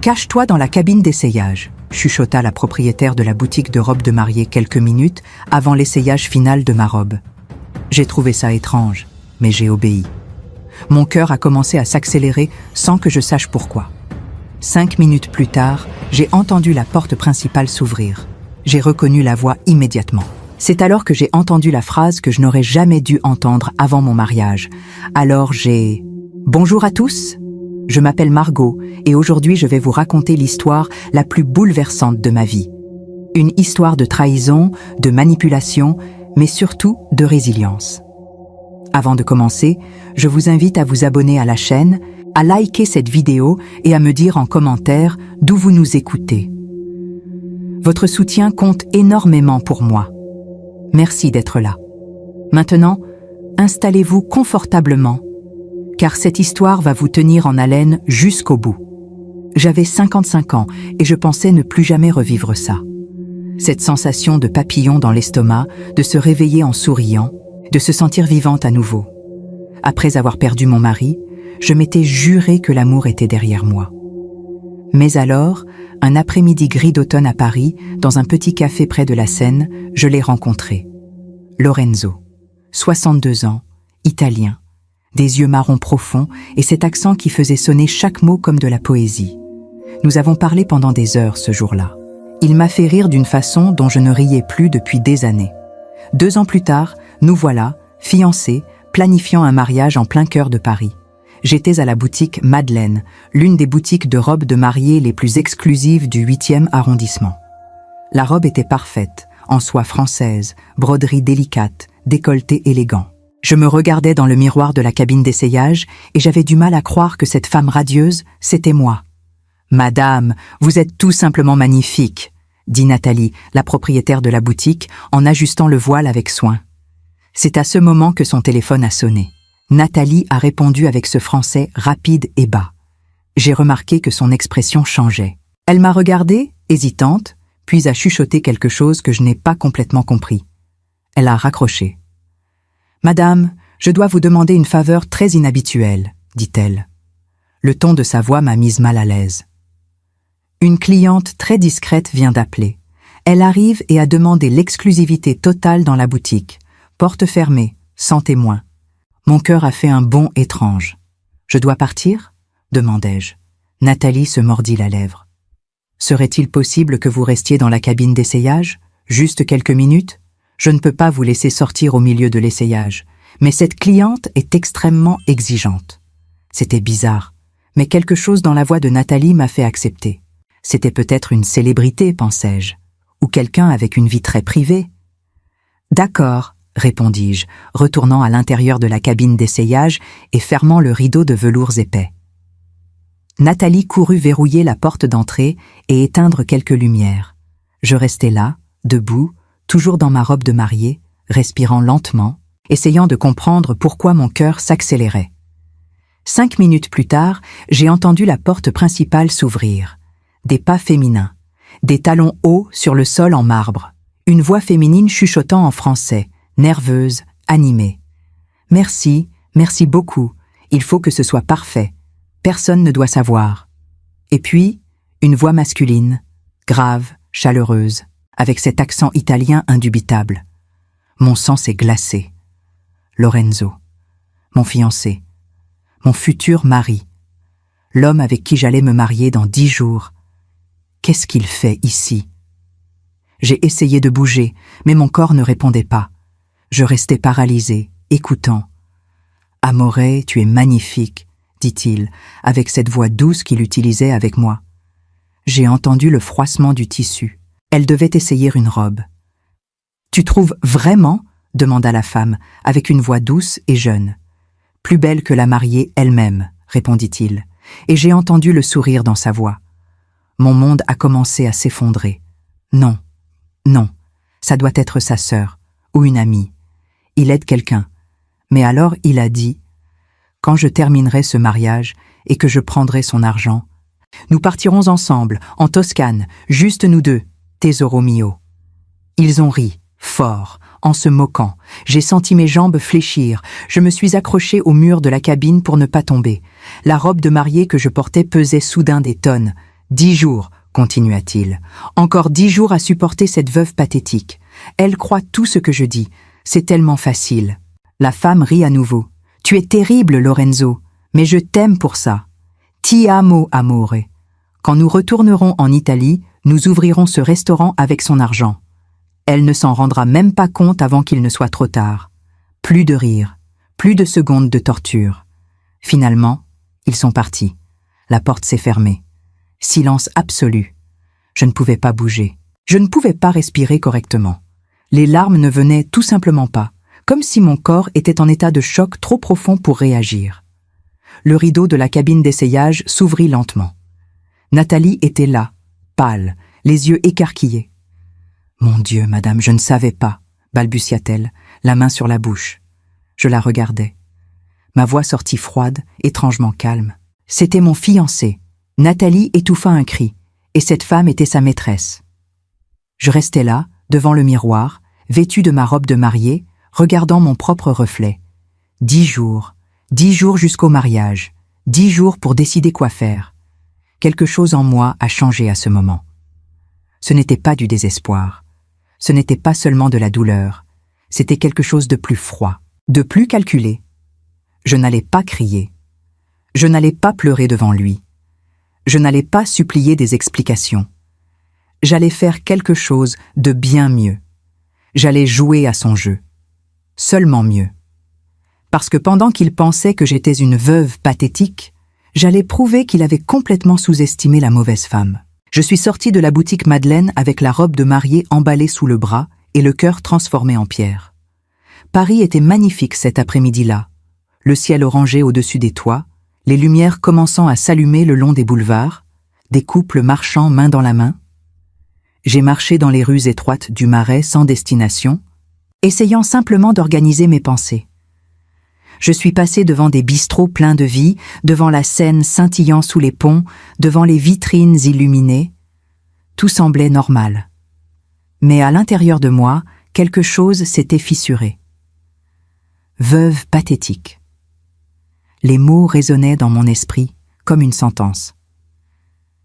Cache-toi dans la cabine d'essayage, chuchota la propriétaire de la boutique de robes de mariée quelques minutes avant l'essayage final de ma robe. J'ai trouvé ça étrange, mais j'ai obéi. Mon cœur a commencé à s'accélérer sans que je sache pourquoi. 5 minutes plus tard, j'ai entendu la porte principale s'ouvrir. J'ai reconnu la voix immédiatement. C'est alors que j'ai entendu la phrase que je n'aurais jamais dû entendre avant mon mariage. Alors j'ai... Bonjour à tous, je m'appelle Margot et aujourd'hui je vais vous raconter l'histoire la plus bouleversante de ma vie. Une histoire de trahison, de manipulation, mais surtout de résilience. Avant de commencer, je vous invite à vous abonner à la chaîne, à liker cette vidéo et à me dire en commentaire d'où vous nous écoutez. Votre soutien compte énormément pour moi. Merci d'être là. Maintenant, installez-vous confortablement, car cette histoire va vous tenir en haleine jusqu'au bout. J'avais 55 ans et je pensais ne plus jamais revivre ça. Cette sensation de papillon dans l'estomac, de se réveiller en souriant, de se sentir vivante à nouveau. Après avoir perdu mon mari, je m'étais juré que l'amour était derrière moi. Mais alors, un après-midi gris d'automne à Paris, dans un petit café près de la Seine, je l'ai rencontré. Lorenzo, 62 ans, italien, des yeux marrons profonds et cet accent qui faisait sonner chaque mot comme de la poésie. Nous avons parlé pendant des heures ce jour-là. Il m'a fait rire d'une façon dont je ne riais plus depuis des années. 2 ans plus tard, nous voilà, fiancés, planifiant un mariage en plein cœur de Paris. J'étais à la boutique Madeleine, l'une des boutiques de robes de mariée les plus exclusives du 8e arrondissement. La robe était parfaite, en soie française, broderie délicate, décolleté élégant. Je me regardais dans le miroir de la cabine d'essayage et j'avais du mal à croire que cette femme radieuse, c'était moi. « Madame, vous êtes tout simplement magnifique », dit Nathalie, la propriétaire de la boutique, en ajustant le voile avec soin. C'est à ce moment que son téléphone a sonné. Nathalie a répondu avec ce français rapide et bas. J'ai remarqué que son expression changeait. Elle m'a regardée, hésitante, puis a chuchoté quelque chose que je n'ai pas complètement compris. Elle a raccroché. « Madame, je dois vous demander une faveur très inhabituelle, » dit-elle. Le ton de sa voix m'a mise mal à l'aise. Une cliente très discrète vient d'appeler. Elle arrive et a demandé l'exclusivité totale dans la boutique. Porte fermée, sans témoin. Mon cœur a fait un bond étrange. « Je dois partir ?» demandai-je. Nathalie se mordit la lèvre. « Serait-il possible que vous restiez dans la cabine d'essayage? Juste quelques minutes? Je ne peux pas vous laisser sortir au milieu de l'essayage. Mais cette cliente est extrêmement exigeante. » C'était bizarre, mais quelque chose dans la voix de Nathalie m'a fait accepter. C'était peut-être une célébrité, pensais-je, ou quelqu'un avec une vie très privée. « D'accord, » répondis-je, retournant à l'intérieur de la cabine d'essayage et fermant le rideau de velours épais. Nathalie courut verrouiller la porte d'entrée et éteindre quelques lumières. Je restai là, debout, toujours dans ma robe de mariée, respirant lentement, essayant de comprendre pourquoi mon cœur s'accélérait. 5 minutes plus tard, j'ai entendu la porte principale s'ouvrir. Des pas féminins, des talons hauts sur le sol en marbre, une voix féminine chuchotant en français, nerveuse, animée. « Merci, merci beaucoup, il faut que ce soit parfait, personne ne doit savoir. » Et puis, une voix masculine, grave, chaleureuse, avec cet accent italien indubitable. Mon sang s'est glacé. Lorenzo, mon fiancé, mon futur mari, l'homme avec qui j'allais me marier dans 10 jours. Qu'est-ce qu'il fait ici? J'ai essayé de bouger, mais mon corps ne répondait pas. Je restais paralysée, écoutant. « Amore, tu es magnifique », dit-il, avec cette voix douce qu'il utilisait avec moi. J'ai entendu le froissement du tissu. Elle devait essayer une robe. « Tu trouves vraiment ?» demanda la femme, avec une voix douce et jeune. « Plus belle que la mariée elle-même », répondit-il, et j'ai entendu le sourire dans sa voix. Mon monde a commencé à s'effondrer. Non, non, ça doit être sa sœur, ou une amie. Il aide quelqu'un. Mais alors il a dit, « Quand je terminerai ce mariage et que je prendrai son argent, nous partirons ensemble, en Toscane, juste nous deux, tesoro mio. » Ils ont ri, fort, en se moquant. J'ai senti mes jambes fléchir. Je me suis accrochée au mur de la cabine pour ne pas tomber. La robe de mariée que je portais pesait soudain des tonnes. 10 jours, continua-t-il. Encore 10 jours à supporter cette veuve pathétique. Elle croit tout ce que je dis. C'est tellement facile. La femme rit à nouveau. Tu es terrible, Lorenzo, mais je t'aime pour ça. Ti amo, amore. Quand nous retournerons en Italie, nous ouvrirons ce restaurant avec son argent. Elle ne s'en rendra même pas compte avant qu'il ne soit trop tard. Plus de rire, plus de secondes de torture. Finalement, ils sont partis. La porte s'est fermée. Silence absolu. Je ne pouvais pas bouger. Je ne pouvais pas respirer correctement. Les larmes ne venaient tout simplement pas, comme si mon corps était en état de choc trop profond pour réagir. Le rideau de la cabine d'essayage s'ouvrit lentement. Nathalie était là, pâle, les yeux écarquillés. « Mon Dieu, madame, je ne savais pas » balbutia-t-elle, la main sur la bouche. Je la regardais. Ma voix sortit froide, étrangement calme. C'était mon fiancé. Nathalie étouffa un cri, et cette femme était sa maîtresse. Je restais là, devant le miroir, vêtue de ma robe de mariée, regardant mon propre reflet. 10 jours jusqu'au mariage, 10 jours pour décider quoi faire. Quelque chose en moi a changé à ce moment. Ce n'était pas du désespoir, ce n'était pas seulement de la douleur, c'était quelque chose de plus froid, de plus calculé. Je n'allais pas crier, je n'allais pas pleurer devant lui, je n'allais pas supplier des explications. J'allais faire quelque chose de bien mieux. J'allais jouer à son jeu. Seulement mieux. Parce que pendant qu'il pensait que j'étais une veuve pathétique, j'allais prouver qu'il avait complètement sous-estimé la mauvaise femme. Je suis sortie de la boutique Madeleine avec la robe de mariée emballée sous le bras et le cœur transformé en pierre. Paris était magnifique cet après-midi-là. Le ciel orangé au-dessus des toits, les lumières commençant à s'allumer le long des boulevards, des couples marchant main dans la main. J'ai marché dans les rues étroites du Marais sans destination, essayant simplement d'organiser mes pensées. Je suis passé devant des bistrots pleins de vie, devant la Seine scintillant sous les ponts, devant les vitrines illuminées. Tout semblait normal. Mais à l'intérieur de moi, quelque chose s'était fissuré. Veuve pathétique. Les mots résonnaient dans mon esprit comme une sentence.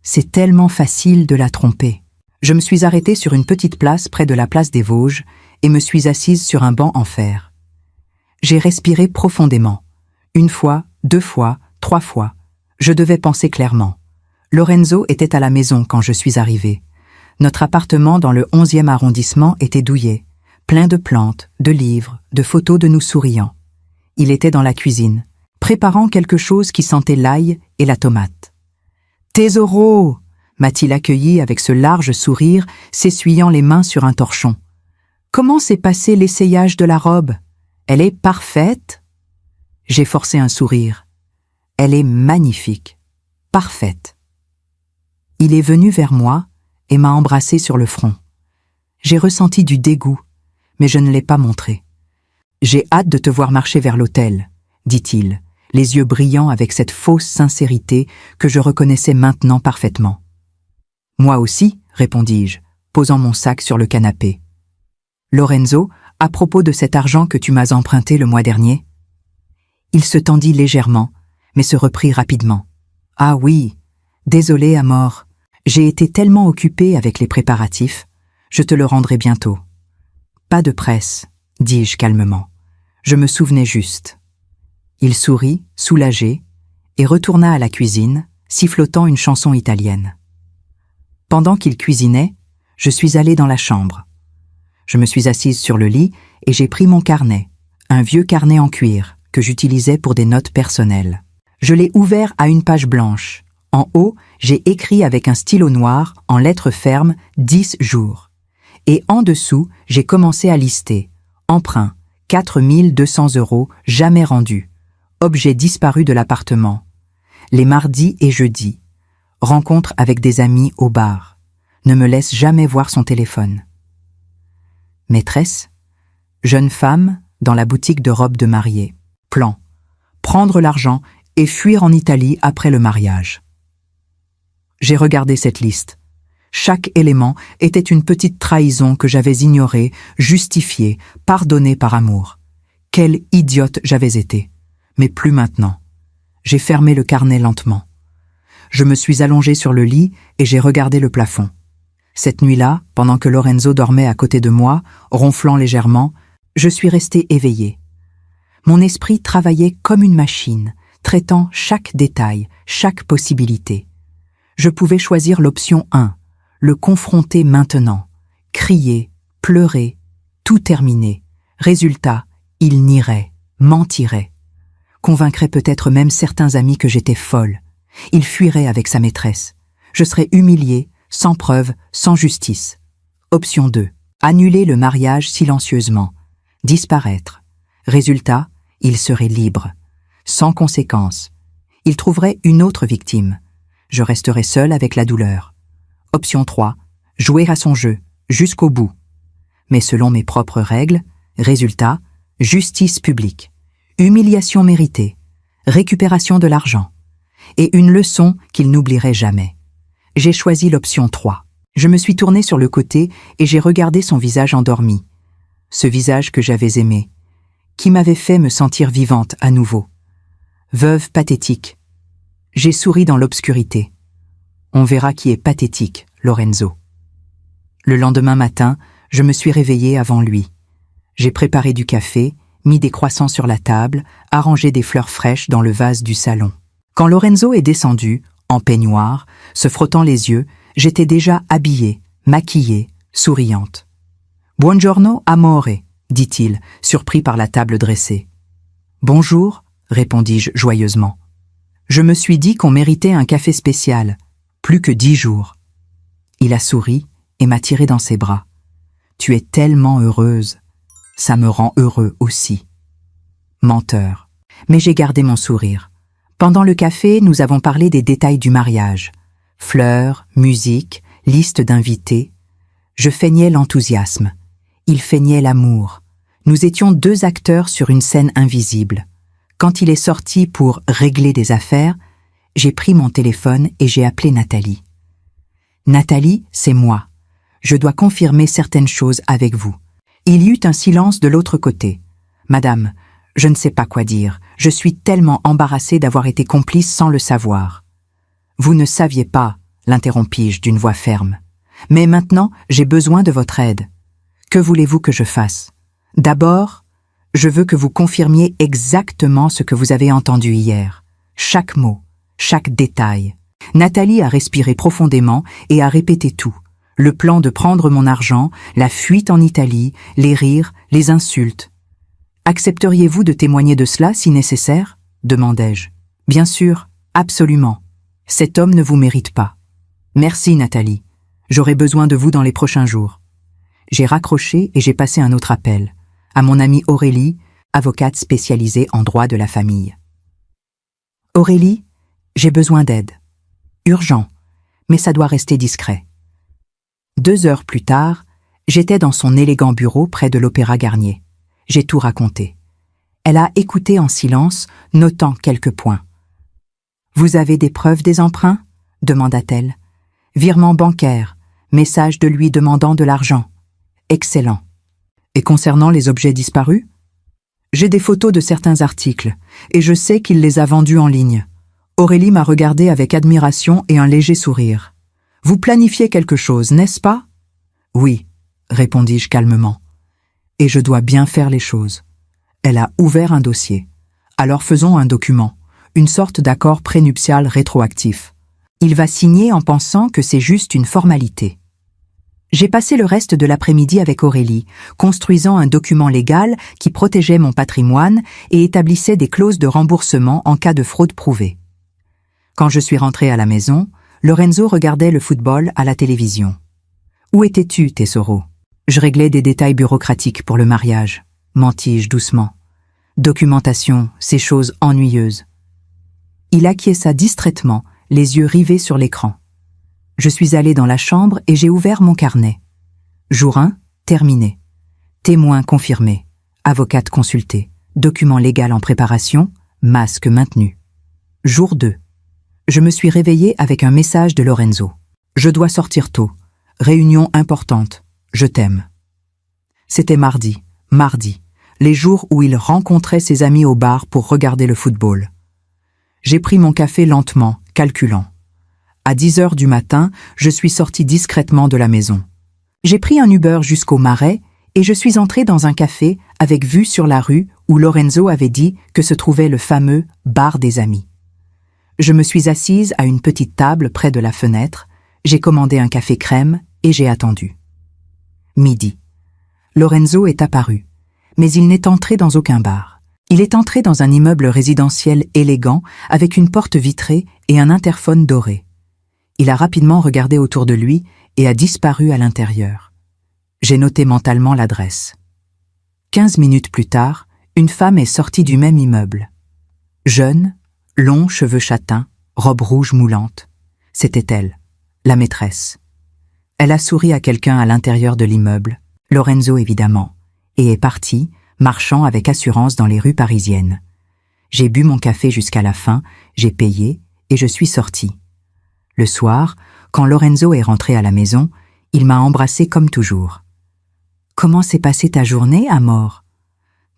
C'est tellement facile de la tromper. Je me suis arrêtée sur une petite place près de la place des Vosges et me suis assise sur un banc en fer. J'ai respiré profondément. 1 fois, 2 fois, 3 fois. Je devais penser clairement. Lorenzo était à la maison quand je suis arrivée. Notre appartement dans le 11e arrondissement était douillet, plein de plantes, de livres, de photos de nous souriant. Il était dans la cuisine, préparant quelque chose qui sentait l'ail et la tomate. « Tesoro !» m'a-t-il accueilli avec ce large sourire, s'essuyant les mains sur un torchon. « Comment s'est passé l'essayage de la robe ? Elle est parfaite ?» J'ai forcé un sourire. « Elle est magnifique, parfaite. » Il est venu vers moi et m'a embrassé sur le front. J'ai ressenti du dégoût, mais je ne l'ai pas montré. « J'ai hâte de te voir marcher vers l'hôtel, » dit-il, les yeux brillants avec cette fausse sincérité que je reconnaissais maintenant parfaitement. « Moi aussi, » répondis-je, posant mon sac sur le canapé. « Lorenzo, à propos de cet argent que tu m'as emprunté le mois dernier ?» Il se tendit légèrement, mais se reprit rapidement. « Ah oui, désolé, Amor, j'ai été tellement occupée avec les préparatifs, je te le rendrai bientôt. »« Pas de presse, » dis-je calmement. Je me souvenais juste. Il sourit, soulagé, et retourna à la cuisine, sifflotant une chanson italienne. Pendant qu'il cuisinait, je suis allée dans la chambre. Je me suis assise sur le lit et j'ai pris mon carnet, un vieux carnet en cuir que j'utilisais pour des notes personnelles. Je l'ai ouvert à une page blanche. En haut, j'ai écrit avec un stylo noir, en lettres fermes, 10 jours. Et en dessous, j'ai commencé à lister. Emprunt, 4 200 € jamais rendus. Objet disparu de l'appartement. Les mardis et jeudis. Rencontre avec des amis au bar. Ne me laisse jamais voir son téléphone. Maîtresse, jeune femme dans la boutique de robes de mariée. Plan, prendre l'argent et fuir en Italie après le mariage. J'ai regardé cette liste. Chaque élément était une petite trahison que j'avais ignorée, justifiée, pardonnée par amour. Quelle idiote j'avais été. Mais plus maintenant. J'ai fermé le carnet lentement. Je me suis allongé sur le lit et j'ai regardé le plafond. Cette nuit-là, pendant que Lorenzo dormait à côté de moi, ronflant légèrement, je suis resté éveillé. Mon esprit travaillait comme une machine, traitant chaque détail, chaque possibilité. Je pouvais choisir l'option 1, le confronter maintenant, crier, pleurer, tout terminer. Résultat, il nierait, mentirait. Convaincrait peut-être même certains amis que j'étais folle. Il fuirait avec sa maîtresse. Je serais humiliée, sans preuve, sans justice. Option 2. Annuler le mariage silencieusement. Disparaître. Résultat, il serait libre. Sans conséquence. Il trouverait une autre victime. Je resterais seule avec la douleur. Option 3. Jouer à son jeu, jusqu'au bout. Mais selon mes propres règles, résultat, justice publique. Humiliation méritée. Récupération de l'argent. Et une leçon qu'il n'oublierait jamais. J'ai choisi l'option 3. Je me suis tournée sur le côté et j'ai regardé son visage endormi. Ce visage que j'avais aimé, qui m'avait fait me sentir vivante à nouveau. Veuve pathétique. J'ai souri dans l'obscurité. On verra qui est pathétique, Lorenzo. Le lendemain matin, je me suis réveillée avant lui. J'ai préparé du café, mis des croissants sur la table, arrangé des fleurs fraîches dans le vase du salon. Quand Lorenzo est descendu, en peignoir, se frottant les yeux, j'étais déjà habillée, maquillée, souriante. « Buongiorno, amore », dit-il, surpris par la table dressée. « Bonjour », répondis-je joyeusement. Je me suis dit qu'on méritait un café spécial, plus que 10 jours. Il a souri et m'a tiré dans ses bras. « Tu es tellement heureuse. Ça me rend heureux aussi. » Menteur. Mais j'ai gardé mon sourire. Pendant le café, nous avons parlé des détails du mariage. Fleurs, musique, liste d'invités. Je feignais l'enthousiasme. Il feignait l'amour. Nous étions 2 acteurs sur une scène invisible. Quand il est sorti pour régler des affaires, j'ai pris mon téléphone et j'ai appelé Nathalie. « Nathalie, c'est moi. Je dois confirmer certaines choses avec vous. » Il y eut un silence de l'autre côté. « Madame, je ne sais pas quoi dire. Je suis tellement embarrassée d'avoir été complice sans le savoir. »« Vous ne saviez pas, l'interrompis-je d'une voix ferme. Mais maintenant, j'ai besoin de votre aide. Que voulez-vous que je fasse? D'abord, je veux que vous confirmiez exactement ce que vous avez entendu hier. Chaque mot, chaque détail. » Nathalie a respiré profondément et a répété tout. Le plan de prendre mon argent, la fuite en Italie, les rires, les insultes. « Accepteriez-vous de témoigner de cela si nécessaire ?» demandai-je. « Bien sûr, absolument. Cet homme ne vous mérite pas. »« Merci, Nathalie. J'aurai besoin de vous dans les prochains jours. » J'ai raccroché et j'ai passé un autre appel, à mon amie Aurélie, avocate spécialisée en droit de la famille. « Aurélie, j'ai besoin d'aide. Urgent, mais ça doit rester discret. » 2 heures plus tard, j'étais dans son élégant bureau près de l'Opéra Garnier. J'ai tout raconté. Elle a écouté en silence, notant quelques points. « Vous avez des preuves des emprunts ?» demanda-t-elle. « Virement bancaire, message de lui demandant de l'argent. Excellent. Et concernant les objets disparus ? J'ai des photos de certains articles, et je sais qu'il les a vendus en ligne. » Aurélie m'a regardé avec admiration et un léger sourire. « Vous planifiez quelque chose, n'est-ce pas ?»« Oui, » répondis-je calmement. « Et je dois bien faire les choses. » Elle a ouvert un dossier. « Alors faisons un document, une sorte d'accord prénuptial rétroactif. Il va signer en pensant que c'est juste une formalité. » J'ai passé le reste de l'après-midi avec Aurélie, construisant un document légal qui protégeait mon patrimoine et établissait des clauses de remboursement en cas de fraude prouvée. Quand je suis rentrée à la maison, Lorenzo regardait le football à la télévision. « Où étais-tu, Tesoro ?» Je réglais des détails bureaucratiques pour le mariage, mentis-je doucement. Documentation, ces choses ennuyeuses. Il acquiesça distraitement, les yeux rivés sur l'écran. Je suis allée dans la chambre et j'ai ouvert mon carnet. Jour 1, terminé. Témoin confirmé. Avocate consultée. Document légal en préparation. Masque maintenu. Jour 2. Je me suis réveillée avec un message de Lorenzo. Je dois sortir tôt. Réunion importante. Je t'aime. C'était mardi, les jours où il rencontrait ses amis au bar pour regarder le football. J'ai pris mon café lentement, calculant. À 10 heures du matin, je suis sorti discrètement de la maison. J'ai pris un Uber jusqu'au Marais et je suis entré dans un café avec vue sur la rue où Lorenzo avait dit que se trouvait le fameux bar des amis. Je me suis assise à une petite table près de la fenêtre, j'ai commandé un café crème et j'ai attendu. Midi. Lorenzo est apparu, mais il n'est entré dans aucun bar. Il est entré dans un immeuble résidentiel élégant avec une porte vitrée et un interphone doré. Il a rapidement regardé autour de lui et a disparu à l'intérieur. J'ai noté mentalement l'adresse. 15 minutes plus tard, une femme est sortie du même immeuble. Jeune, longs cheveux châtains, robe rouge moulante. C'était elle, la maîtresse. Elle a souri à quelqu'un à l'intérieur de l'immeuble, Lorenzo évidemment, et est partie, marchant avec assurance dans les rues parisiennes. J'ai bu mon café jusqu'à la fin, j'ai payé et je suis sorti. Le soir, quand Lorenzo est rentré à la maison, il m'a embrassé comme toujours. « Comment s'est passée ta journée, Amor ?»«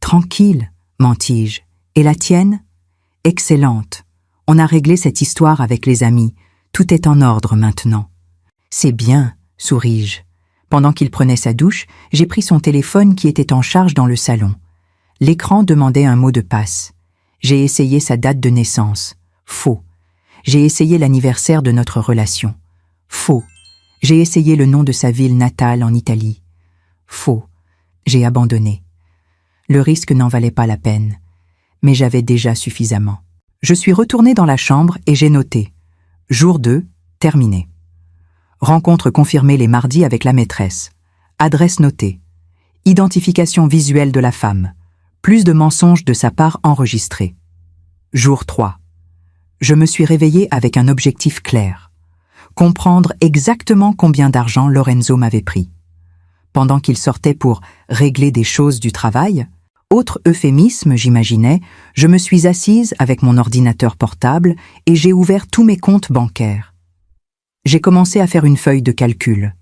Tranquille, mentis-je. Et la tienne ?»« Excellente. On a réglé cette histoire avec les amis. Tout est en ordre maintenant. »« C'est bien, souris-je. Pendant qu'il prenait sa douche, j'ai pris son téléphone qui était en charge dans le salon. L'écran demandait un mot de passe. J'ai essayé sa date de naissance. Faux. J'ai essayé l'anniversaire de notre relation. Faux. J'ai essayé le nom de sa ville natale en Italie. Faux. J'ai abandonné. Le risque n'en valait pas la peine. Mais j'avais déjà suffisamment. Je suis retourné dans la chambre et j'ai noté. Jour 2, terminé. Rencontre confirmée les mardis avec la maîtresse. Adresse notée. Identification visuelle de la femme. Plus de mensonges de sa part enregistrés. Jour 3. Je me suis réveillé avec un objectif clair. Comprendre exactement combien d'argent Lorenzo m'avait pris. Pendant qu'il sortait pour régler des choses du travail, autre euphémisme, j'imaginais, je me suis assise avec mon ordinateur portable et j'ai ouvert tous mes comptes bancaires. J'ai commencé à faire une feuille de calcul.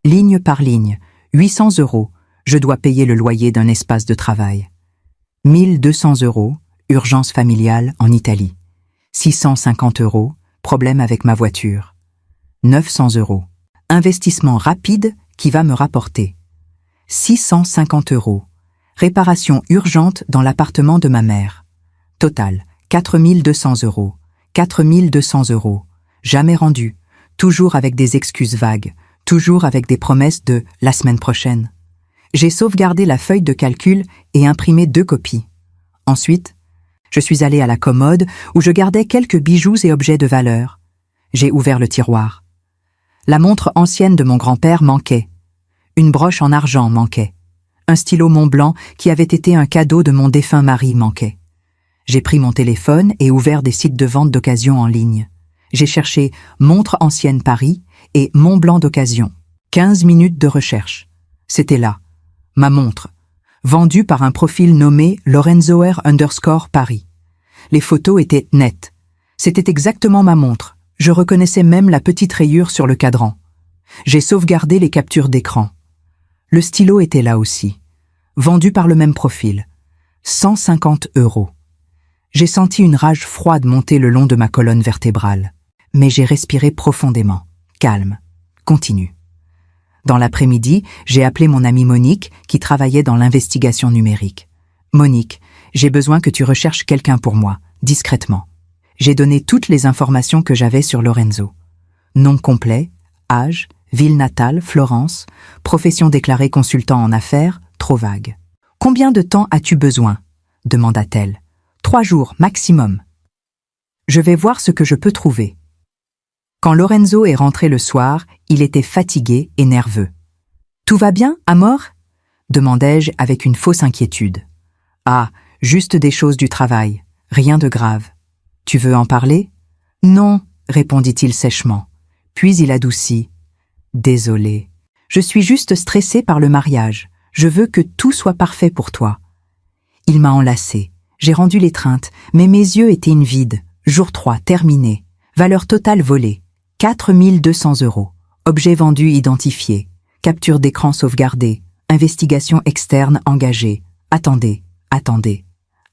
Ligne par ligne, 800 €, je dois payer le loyer d'un espace de travail. 1200 €, urgence familiale en Italie. 650 €, problème avec ma voiture. 900 €, investissement rapide qui va me rapporter. 650 €, réparation urgente dans l'appartement de ma mère. Total, 4200 €, 4200 €, jamais rendu, toujours avec des excuses vagues, toujours avec des promesses de « la semaine prochaine ». J'ai sauvegardé la feuille de calcul et imprimé 2 copies. Ensuite, je suis allé à la commode où je gardais quelques bijoux et objets de valeur. J'ai ouvert le tiroir. La montre ancienne de mon grand-père manquait. Une broche en argent manquait. Un stylo Montblanc qui avait été un cadeau de mon défunt mari manquait. J'ai pris mon téléphone et ouvert des sites de vente d'occasion en ligne. J'ai cherché « montre ancienne Paris » et « Montblanc d'occasion ». 15 minutes de recherche. C'était là. Ma montre. Vendue par un profil nommé Lorenzoer_Paris. Les photos étaient nettes. C'était exactement ma montre. Je reconnaissais même la petite rayure sur le cadran. J'ai sauvegardé les captures d'écran. Le stylo était là aussi. Vendu par le même profil. 150 €. J'ai senti une rage froide monter le long de ma colonne vertébrale. Mais j'ai respiré profondément. Calme. Continue. Dans l'après-midi, j'ai appelé mon amie Monique, qui travaillait dans l'investigation numérique. « Monique, j'ai besoin que tu recherches quelqu'un pour moi, discrètement. » J'ai donné toutes les informations que j'avais sur Lorenzo. Nom complet, âge, ville natale, Florence, profession déclarée consultant en affaires, trop vague. « Combien de temps as-tu besoin ?» demanda-t-elle. « 3 jours, maximum. »« Je vais voir ce que je peux trouver. » Quand Lorenzo est rentré le soir, il était fatigué et nerveux. « Tout va bien, Amor ?» demandai-je avec une fausse inquiétude. « Ah, juste des choses du travail, rien de grave. Tu veux en parler ?»« Non, » répondit-il sèchement. Puis il adoucit. « Désolé, je suis juste stressé par le mariage. Je veux que tout soit parfait pour toi. » Il m'a enlacé. J'ai rendu l'étreinte, mais mes yeux étaient vides. Jour 3, terminé. Valeur totale volée. 4200 €. Objet vendu identifié. Capture d'écran sauvegardée. Investigation externe engagée. Attendez.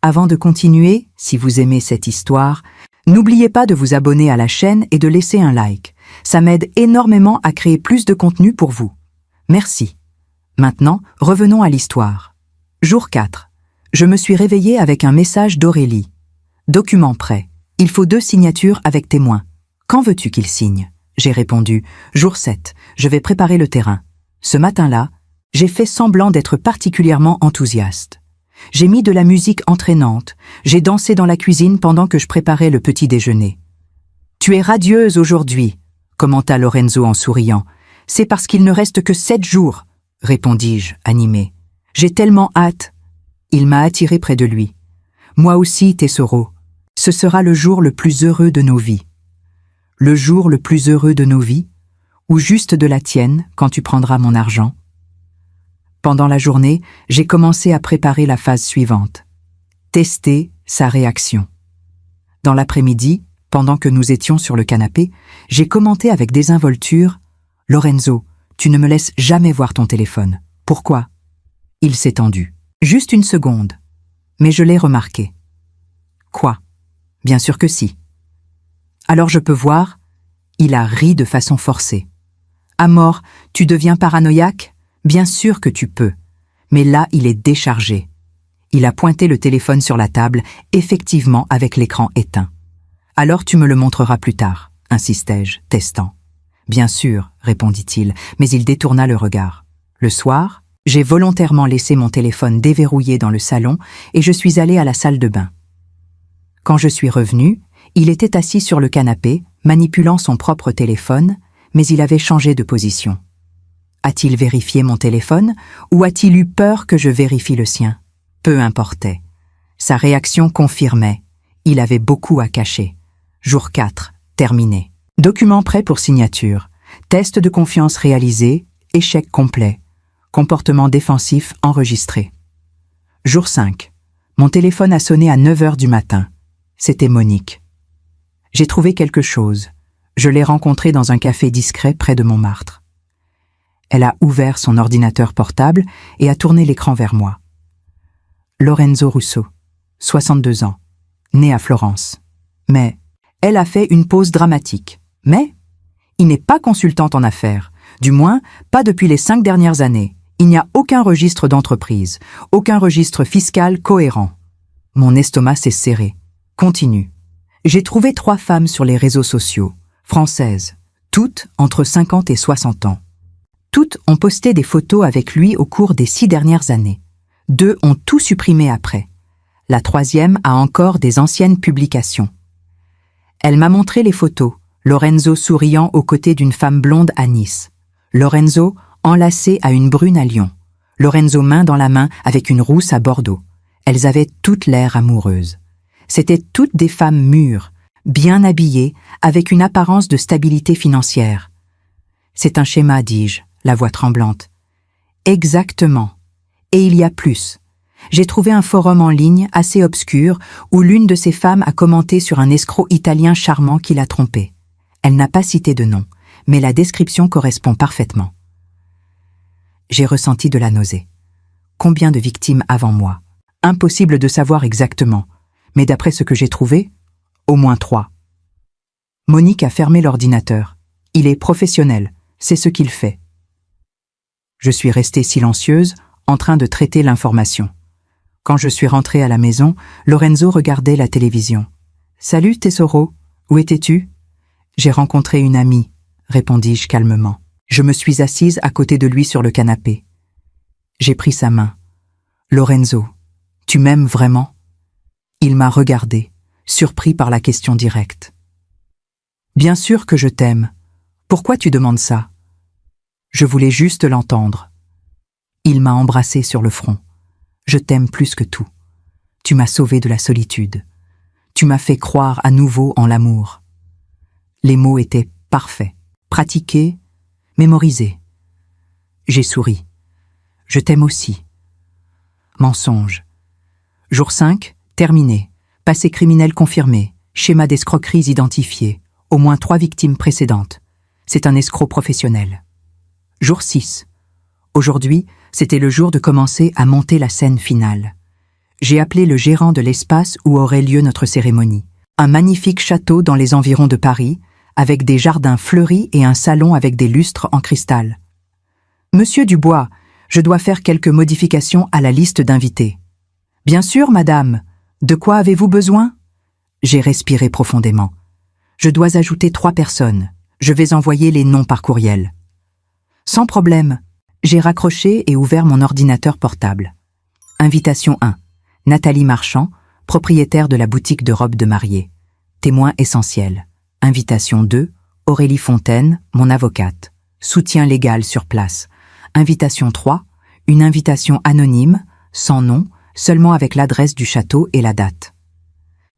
Avant de continuer, si vous aimez cette histoire, N'oubliez pas de vous abonner à la chaîne et de laisser un like. Ça m'aide énormément à créer plus de contenu pour vous. Merci. Maintenant, revenons à l'histoire. Jour 4. Je me suis réveillée avec un message d'Aurélie. Document prêt. Il faut 2 signatures avec témoin. Quand veux-tu qu'il signe? J'ai répondu. Jour 7. Je vais préparer le terrain. Ce matin-là, j'ai fait semblant d'être particulièrement enthousiaste. J'ai mis de la musique entraînante. J'ai dansé dans la cuisine pendant que je préparais le petit déjeuner. Tu es radieuse aujourd'hui, commenta Lorenzo en souriant. C'est parce qu'il ne reste que 7 jours, répondis-je, animé. J'ai tellement hâte. Il m'a attiré près de lui. Moi aussi, Tesoro. Ce sera le jour le plus heureux de nos vies. Le jour le plus heureux de nos vies, ou juste de la tienne quand tu prendras mon argent. Pendant la journée, j'ai commencé à préparer la phase suivante. Tester sa réaction. Dans l'après-midi, pendant que nous étions sur le canapé, j'ai commenté avec désinvolture « Lorenzo, tu ne me laisses jamais voir ton téléphone. Pourquoi ?» Il s'est tendu. Juste une seconde. Mais je l'ai remarqué. Quoi? Bien sûr que si. Alors je peux voir? Il a ri de façon forcée. Amor, tu deviens paranoïaque? Bien sûr que tu peux. Mais là, il est déchargé. Il a pointé le téléphone sur la table, effectivement avec l'écran éteint. Alors tu me le montreras plus tard, insistai-je, testant. Bien sûr, répondit-il, mais il détourna le regard. Le soir, j'ai volontairement laissé mon téléphone déverrouillé dans le salon et je suis allée à la salle de bain. Quand je suis revenue, il était assis sur le canapé, manipulant son propre téléphone, mais il avait changé de position. A-t-il vérifié mon téléphone ou a-t-il eu peur que je vérifie le sien? Peu importait. Sa réaction confirmait. Il avait beaucoup à cacher. Jour 4, terminé. Document prêt pour signature. Test de confiance réalisé. Échec complet. Comportement défensif enregistré. Jour 5. Mon téléphone a sonné à 9 heures du matin. C'était Monique. J'ai trouvé quelque chose. Je l'ai rencontrée dans un café discret près de Montmartre. Elle a ouvert son ordinateur portable et a tourné l'écran vers moi. Lorenzo Russo, 62 ans, né à Florence. Mais elle a fait une pause dramatique. Mais il n'est pas consultant en affaires, du moins pas depuis les 5 dernières années. Il n'y a aucun registre d'entreprise, aucun registre fiscal cohérent. Mon estomac s'est serré. Continue. J'ai trouvé 3 femmes sur les réseaux sociaux, françaises, toutes entre 50 et 60 ans. Toutes ont posté des photos avec lui au cours des 6 dernières années. 2 ont tout supprimé après. La 3e a encore des anciennes publications. Elle m'a montré les photos. Lorenzo souriant aux côtés d'une femme blonde à Nice. Lorenzo enlacé à une brune à Lyon. Lorenzo main dans la main avec une rousse à Bordeaux. Elles avaient toutes l'air amoureuses. C'étaient toutes des femmes mûres, bien habillées, avec une apparence de stabilité financière. C'est un schéma, dis-je, la voix tremblante. Exactement. Et il y a plus. J'ai trouvé un forum en ligne assez obscur où l'une de ces femmes a commenté sur un escroc italien charmant qui l'a trompée. Elle n'a pas cité de nom, mais la description correspond parfaitement. J'ai ressenti de la nausée. Combien de victimes avant moi? Impossible de savoir exactement, mais d'après ce que j'ai trouvé, au moins 3. Monique a fermé l'ordinateur. Il est professionnel, c'est ce qu'il fait. Je suis restée silencieuse, en train de traiter l'information. Quand je suis rentrée à la maison, Lorenzo regardait la télévision. « Salut, Tesoro, où étais-tu » ? « J'ai rencontré une amie, » répondis-je calmement. Je me suis assise à côté de lui sur le canapé. J'ai pris sa main. « Lorenzo, tu m'aimes vraiment ?» Il m'a regardé, surpris par la question directe. « Bien sûr que je t'aime. Pourquoi tu demandes ça ?» Je voulais juste l'entendre. Il m'a embrassé sur le front. Je t'aime plus que tout. Tu m'as sauvé de la solitude. Tu m'as fait croire à nouveau en l'amour. Les mots étaient parfaits, pratiqués, mémorisés. J'ai souri. Je t'aime aussi. Mensonge. Jour 5, terminé. Passé criminel confirmé. Schéma d'escroqueries identifié. Au moins 3 victimes précédentes. C'est un escroc professionnel. Jour 6. Aujourd'hui, c'était le jour de commencer à monter la scène finale. J'ai appelé le gérant de l'espace où aurait lieu notre cérémonie. Un magnifique château dans les environs de Paris, avec des jardins fleuris et un salon avec des lustres en cristal. Monsieur Dubois, je dois faire quelques modifications à la liste d'invités. Bien sûr, madame. De quoi avez-vous besoin? J'ai respiré profondément. Je dois ajouter 3 personnes. Je vais envoyer les noms par courriel. Sans problème. J'ai raccroché et ouvert mon ordinateur portable. Invitation 1. Nathalie Marchand, propriétaire de la boutique de robes de mariée. Témoin essentiel. Invitation 2. Aurélie Fontaine, mon avocate. Soutien légal sur place. Invitation 3. Une invitation anonyme, sans nom, seulement avec l'adresse du château et la date.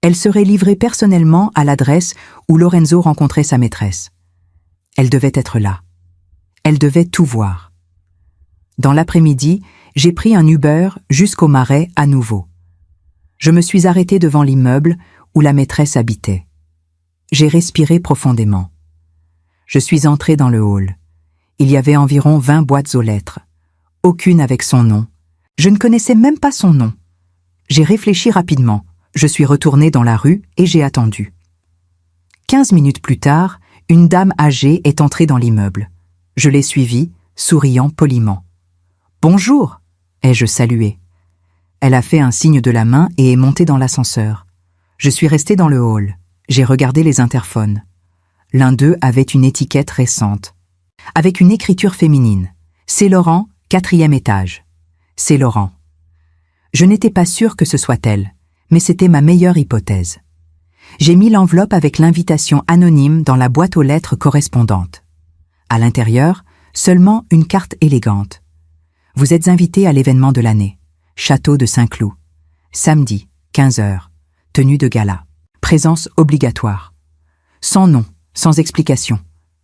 Elle serait livrée personnellement à l'adresse où Lorenzo rencontrait sa maîtresse. Elle devait être là. Elle devait tout voir. Dans l'après-midi, j'ai pris un Uber jusqu'au Marais à nouveau. Je me suis arrêté devant l'immeuble où la maîtresse habitait. J'ai respiré profondément. Je suis entré dans le hall. Il y avait environ 20 boîtes aux lettres. Aucune avec son nom. Je ne connaissais même pas son nom. J'ai réfléchi rapidement. Je suis retourné dans la rue et j'ai attendu. 15 minutes plus tard, une dame âgée est entrée dans l'immeuble. Je l'ai suivie, souriant poliment. « Bonjour !» ai-je salué. Elle a fait un signe de la main et est montée dans l'ascenseur. Je suis resté dans le hall. J'ai regardé les interphones. L'un d'eux avait une étiquette récente, avec une écriture féminine. « C'est Laurent, 4e étage. » C'est Laurent. Je n'étais pas sûre que ce soit elle, mais c'était ma meilleure hypothèse. J'ai mis l'enveloppe avec l'invitation anonyme dans la boîte aux lettres correspondante. À l'intérieur, seulement une carte élégante. Vous êtes invité à l'événement de l'année. Château de Saint-Cloud. Samedi, 15h. Tenue de gala. Présence obligatoire. Sans nom, sans explication.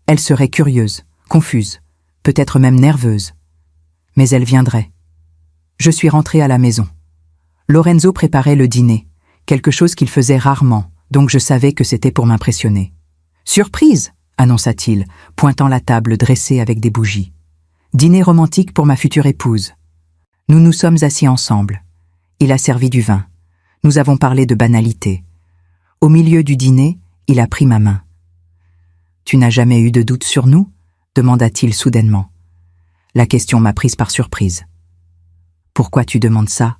Elle serait curieuse, confuse, peut-être même nerveuse. Mais elle viendrait. Je suis rentré à la maison. Lorenzo préparait le dîner, quelque chose qu'il faisait rarement, donc je savais que c'était pour m'impressionner. « Surprise !» annonça-t-il, pointant la table dressée avec des bougies. « Dîner romantique pour ma future épouse. » Nous nous sommes assis ensemble. Il a servi du vin. Nous avons parlé de banalités. Au milieu du dîner, il a pris ma main. « Tu n'as jamais eu de doute sur nous ?» demanda-t-il soudainement. La question m'a prise par surprise. « Pourquoi tu demandes ça ?»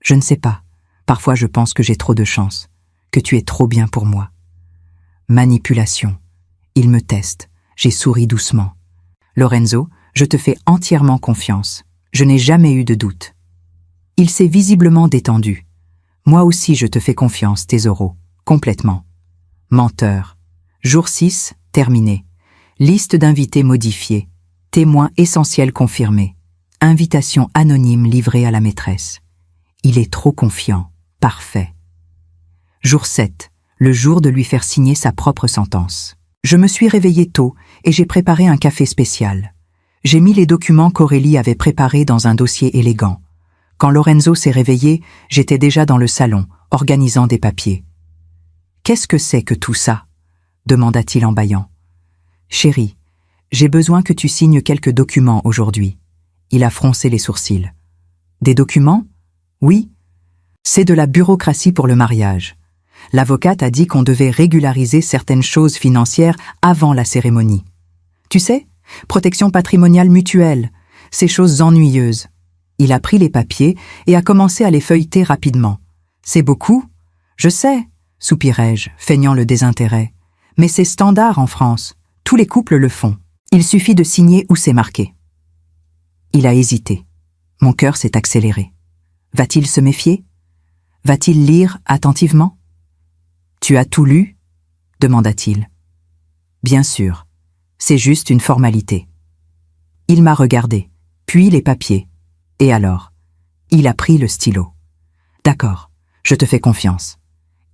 Je ne sais pas. Parfois je pense que j'ai trop de chance, que tu es trop bien pour moi. Manipulation. Il me teste. J'ai souri doucement. Lorenzo, je te fais entièrement confiance. Je n'ai jamais eu de doute. Il s'est visiblement détendu. Moi aussi je te fais confiance, Tesoro. Complètement. Menteur. Jour 6, terminé. Liste d'invités modifiée. Témoin essentiel confirmé. Invitation anonyme livrée à la maîtresse. Il est trop confiant. Parfait. Jour 7, le jour de lui faire signer sa propre sentence. Je me suis réveillé tôt et j'ai préparé un café spécial. J'ai mis les documents qu'Aurélie avait préparés dans un dossier élégant. Quand Lorenzo s'est réveillé, j'étais déjà dans le salon, organisant des papiers. « Qu'est-ce que c'est que tout ça ?» demanda-t-il en bâillant. « Chérie, j'ai besoin que tu signes quelques documents aujourd'hui. » Il a froncé les sourcils. « Des documents ? Oui. C'est de la bureaucratie pour le mariage. L'avocate a dit qu'on devait régulariser certaines choses financières avant la cérémonie. Tu sais, protection patrimoniale mutuelle, ces choses ennuyeuses. » Il a pris les papiers et a commencé à les feuilleter rapidement. « C'est beaucoup ? Je sais, soupirai-je, feignant le désintérêt. Mais c'est standard en France. Tous les couples le font. Il suffit de signer où c'est marqué. » Il a hésité. Mon cœur s'est accéléré. Va-t-il se méfier? Va-t-il lire attentivement? « Tu as tout lu ?» demanda-t-il. « Bien sûr. C'est juste une formalité. » Il m'a regardé, puis les papiers. Et alors? Il a pris le stylo. « D'accord, je te fais confiance. »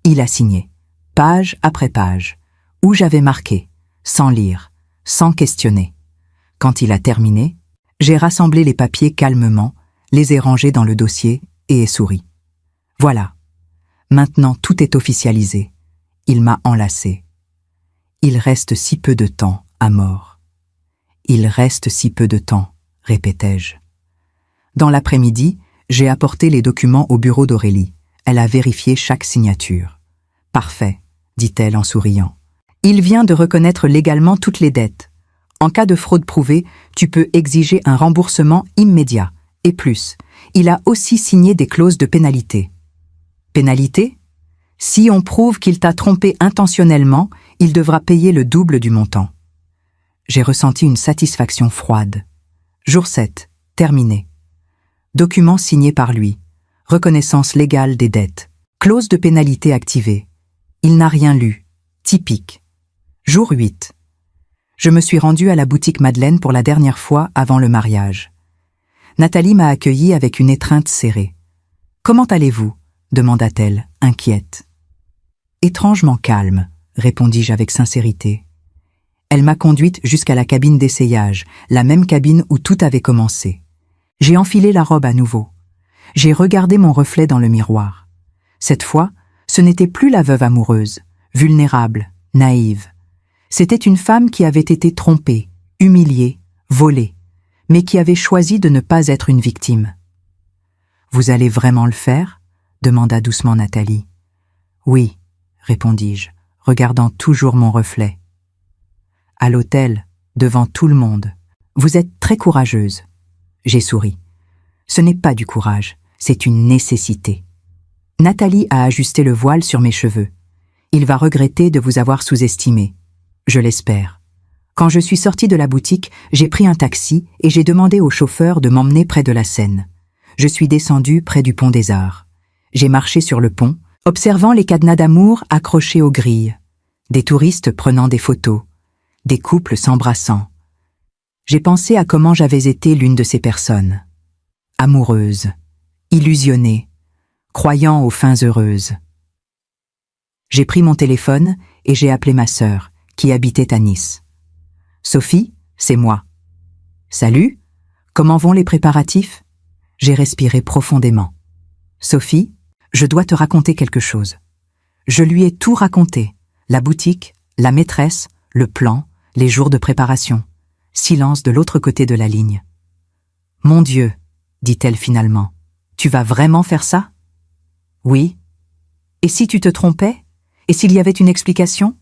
Il a signé, page après page, où j'avais marqué, sans lire, sans questionner. Quand il a terminé, j'ai rassemblé les papiers calmement, les ai rangés dans le dossier et ai souri. Voilà. Maintenant tout est officialisé. Il m'a enlacé. Il reste si peu de temps à mort. Il reste si peu de temps, répétai-je. Dans l'après-midi, j'ai apporté les documents au bureau d'Aurélie. Elle a vérifié chaque signature. Parfait, dit-elle en souriant. Il vient de reconnaître légalement toutes les dettes. En cas de fraude prouvée, tu peux exiger un remboursement immédiat. Et plus, il a aussi signé des clauses de pénalité. Pénalité? Si on prouve qu'il t'a trompé intentionnellement, il devra payer le double du montant. J'ai ressenti une satisfaction froide. Jour 7, terminé. Document signé par lui. Reconnaissance légale des dettes. Clause de pénalité activée. Il n'a rien lu. Typique. Jour 8. Je me suis rendue à la boutique Madeleine pour la dernière fois avant le mariage. Nathalie m'a accueillie avec une étreinte serrée. « Comment allez-vous » demanda-t-elle, inquiète. « Étrangement calme » répondis-je avec sincérité. Elle m'a conduite jusqu'à la cabine d'essayage, la même cabine où tout avait commencé. J'ai enfilé la robe à nouveau. J'ai regardé mon reflet dans le miroir. Cette fois, ce n'était plus la veuve amoureuse, vulnérable, naïve. C'était une femme qui avait été trompée, humiliée, volée, mais qui avait choisi de ne pas être une victime. « Vous allez vraiment le faire » demanda doucement Nathalie. « Oui » répondis-je, regardant toujours mon reflet. « À l'hôtel, devant tout le monde. Vous êtes très courageuse. » J'ai souri. « Ce n'est pas du courage, c'est une nécessité. » Nathalie a ajusté le voile sur mes cheveux. Il va regretter de vous avoir sous-estimé. Je l'espère. Quand je suis sortie de la boutique, j'ai pris un taxi et j'ai demandé au chauffeur de m'emmener près de la Seine. Je suis descendue près du pont des Arts. J'ai marché sur le pont, observant les cadenas d'amour accrochés aux grilles, des touristes prenant des photos, des couples s'embrassant. J'ai pensé à comment j'avais été l'une de ces personnes. Amoureuse, illusionnée, croyant aux fins heureuses. J'ai pris mon téléphone et j'ai appelé ma sœur, qui habitait à Nice. « Sophie, c'est moi. »« Salut, comment vont les préparatifs ?» J'ai respiré profondément. « Sophie, je dois te raconter quelque chose. » Je lui ai tout raconté, la boutique, la maîtresse, le plan, les jours de préparation. Silence de l'autre côté de la ligne. « Mon Dieu, » dit-elle finalement, « tu vas vraiment faire ça ?»« Oui. »« Et si tu te trompais? Et s'il y avait une explication ?»«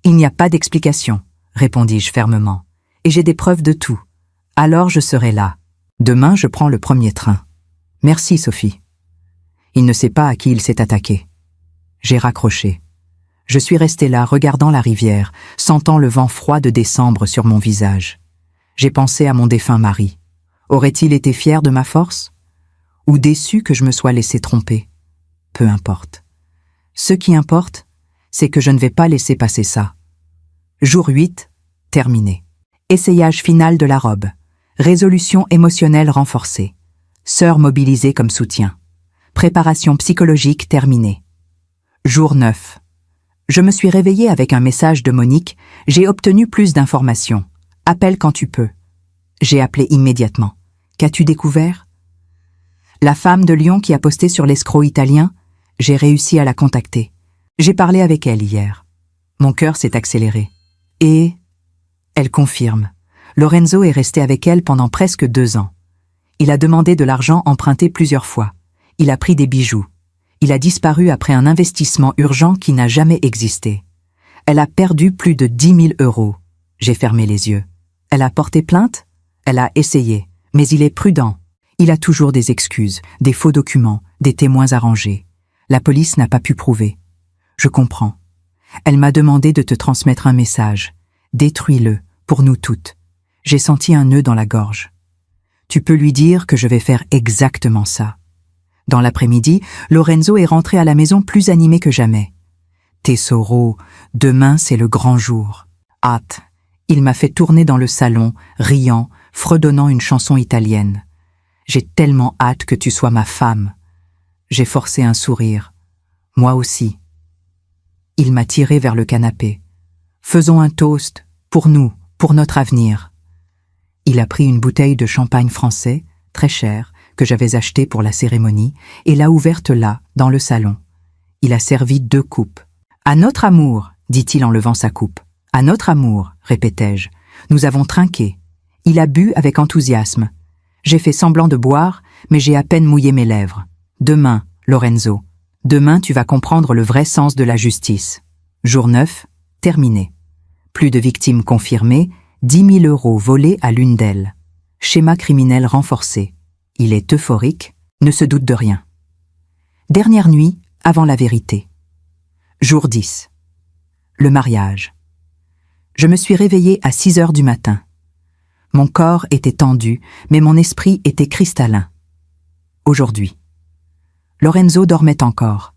Il n'y a pas d'explication, » répondis-je fermement, « et j'ai des preuves de tout. Alors je serai là. Demain, je prends le premier train. Merci, Sophie. » Il ne sait pas à qui il s'est attaqué. J'ai raccroché. Je suis resté là, regardant la rivière, sentant le vent froid de décembre sur mon visage. J'ai pensé à mon défunt mari. Aurait-il été fier de ma force? Ou déçu que je me sois laissé tromper? Peu importe. Ce qui importe, c'est que je ne vais pas laisser passer ça. Jour 8, terminé. Essayage final de la robe. Résolution émotionnelle renforcée. Sœur mobilisée comme soutien. Préparation psychologique terminée. Jour 9. Je me suis réveillée avec un message de Monique. J'ai obtenu plus d'informations. Appelle quand tu peux. J'ai appelé immédiatement. Qu'as-tu découvert? La femme de Lyon qui a posté sur l'escroc italien, j'ai réussi à la contacter. J'ai parlé avec elle hier. Mon cœur s'est accéléré. Et elle confirme. Lorenzo est resté avec elle pendant presque 2 ans. Il a demandé de l'argent emprunté plusieurs fois. Il a pris des bijoux. Il a disparu après un investissement urgent qui n'a jamais existé. Elle a perdu plus de 10 000 €. J'ai fermé les yeux. Elle a porté plainte? Elle a essayé, mais il est prudent. Il a toujours des excuses, des faux documents, des témoins arrangés. La police n'a pas pu prouver. Je comprends. Elle m'a demandé de te transmettre un message. Détruis-le, pour nous toutes. J'ai senti un nœud dans la gorge. Tu peux lui dire que je vais faire exactement ça. Dans l'après-midi, Lorenzo est rentré à la maison plus animé que jamais. Tesoro, demain c'est le grand jour. Hâte. Il m'a fait tourner dans le salon, riant, fredonnant une chanson italienne. J'ai tellement hâte que tu sois ma femme. J'ai forcé un sourire. Moi aussi. Il m'a tiré vers le canapé. Faisons un toast, pour nous, pour notre avenir. Il a pris une bouteille de champagne français, très chère, que j'avais achetée pour la cérémonie, et l'a ouverte là, dans le salon. Il a servi 2 coupes. « À notre amour », dit-il en levant sa coupe. « À notre amour », répétai-je. Nous avons trinqué. Il a bu avec enthousiasme. J'ai fait semblant de boire, mais j'ai à peine mouillé mes lèvres. Demain, Lorenzo. Demain, tu vas comprendre le vrai sens de la justice. Jour 9, terminé. Plus de victimes confirmées, 10 000 € volés à l'une d'elles. Schéma criminel renforcé. Il est euphorique, ne se doute de rien. Dernière nuit, avant la vérité. Jour 10. Le mariage. Je me suis réveillée à 6 heures du matin. Mon corps était tendu, mais mon esprit était cristallin. Aujourd'hui. Lorenzo dormait encore.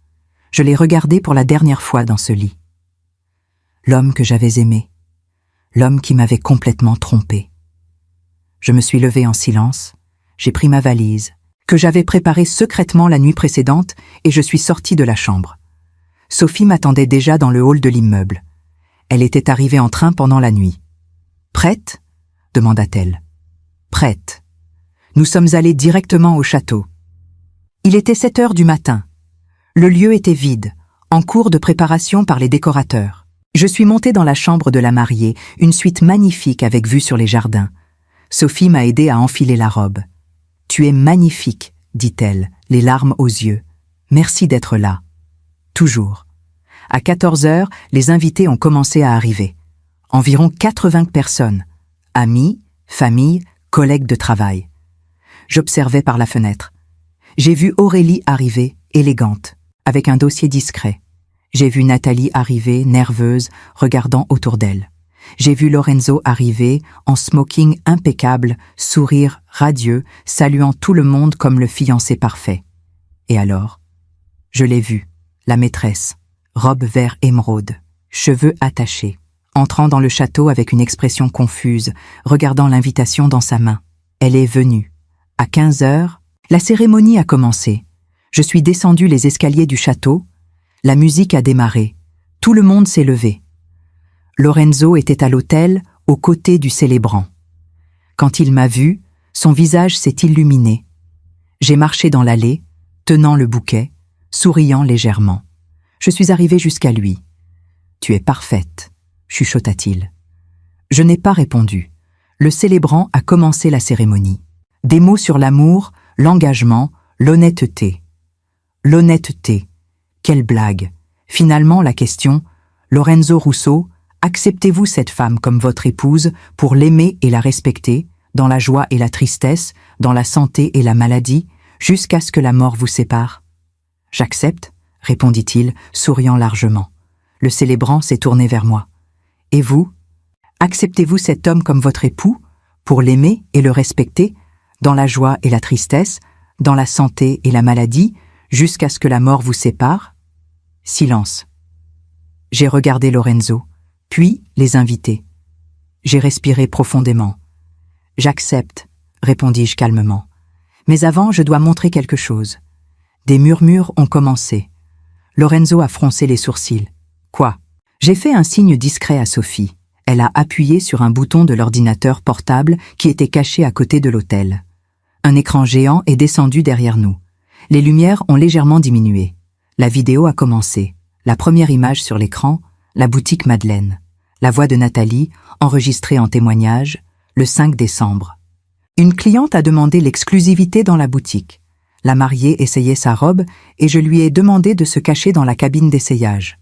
Je l'ai regardé pour la dernière fois dans ce lit. L'homme que j'avais aimé. L'homme qui m'avait complètement trompé. Je me suis levée en silence, j'ai pris ma valise, que j'avais préparée secrètement la nuit précédente, et je suis sortie de la chambre. Sophie m'attendait déjà dans le hall de l'immeuble. Elle était arrivée en train pendant la nuit. « Prête ?» demanda-t-elle. « Prête. » Nous sommes allés directement au château. Il était 7 heures du matin. Le lieu était vide, en cours de préparation par les décorateurs. Je suis montée dans la chambre de la mariée, une suite magnifique avec vue sur les jardins. Sophie m'a aidée à enfiler la robe. « Tu es magnifique, » dit-elle, les larmes aux yeux. « Merci d'être là. » Toujours. À 14 heures, les invités ont commencé à arriver. Environ 80 personnes. Amis, famille, collègues de travail. J'observais par la fenêtre. J'ai vu Aurélie arriver, élégante, avec un dossier discret. J'ai vu Nathalie arriver, nerveuse, regardant autour d'elle. J'ai vu Lorenzo arriver, en smoking impeccable, sourire radieux, saluant tout le monde comme le fiancé parfait. Et alors, je l'ai vue, la maîtresse, robe vert émeraude, cheveux attachés, entrant dans le château avec une expression confuse, regardant l'invitation dans sa main. Elle est venue. À 15 heures, la cérémonie a commencé. Je suis descendue les escaliers du château. La musique a démarré. Tout le monde s'est levé. Lorenzo était à l'autel, aux côtés du célébrant. Quand il m'a vue, son visage s'est illuminé. J'ai marché dans l'allée, tenant le bouquet, souriant légèrement. Je suis arrivée jusqu'à lui. « Tu es parfaite », chuchota-t-il. Je n'ai pas répondu. Le célébrant a commencé la cérémonie. Des mots sur l'amour, l'engagement, l'honnêteté. L'honnêteté. Quelle blague. Finalement, la question, Lorenzo Russo, acceptez-vous cette femme comme votre épouse pour l'aimer et la respecter, dans la joie et la tristesse, dans la santé et la maladie, jusqu'à ce que la mort vous sépare? J'accepte, répondit-il, souriant largement. Le célébrant s'est tourné vers moi. Et vous? Acceptez-vous cet homme comme votre époux, pour l'aimer et le respecter, dans la joie et la tristesse, dans la santé et la maladie, jusqu'à ce que la mort vous sépare? Silence. J'ai regardé Lorenzo, puis les invités. J'ai respiré profondément. « J'accepte, » répondis-je calmement. « Mais avant, je dois montrer quelque chose. » Des murmures ont commencé. Lorenzo a froncé les sourcils. « Quoi ?» J'ai fait un signe discret à Sophie. Elle a appuyé sur un bouton de l'ordinateur portable qui était caché à côté de l'autel. Un écran géant est descendu derrière nous. Les lumières ont légèrement diminué. La vidéo a commencé. La première image sur l'écran, la boutique Madeleine. La voix de Nathalie, enregistrée en témoignage, le 5 décembre. Une cliente a demandé l'exclusivité dans la boutique. La mariée essayait sa robe et je lui ai demandé de se cacher dans la cabine d'essayage.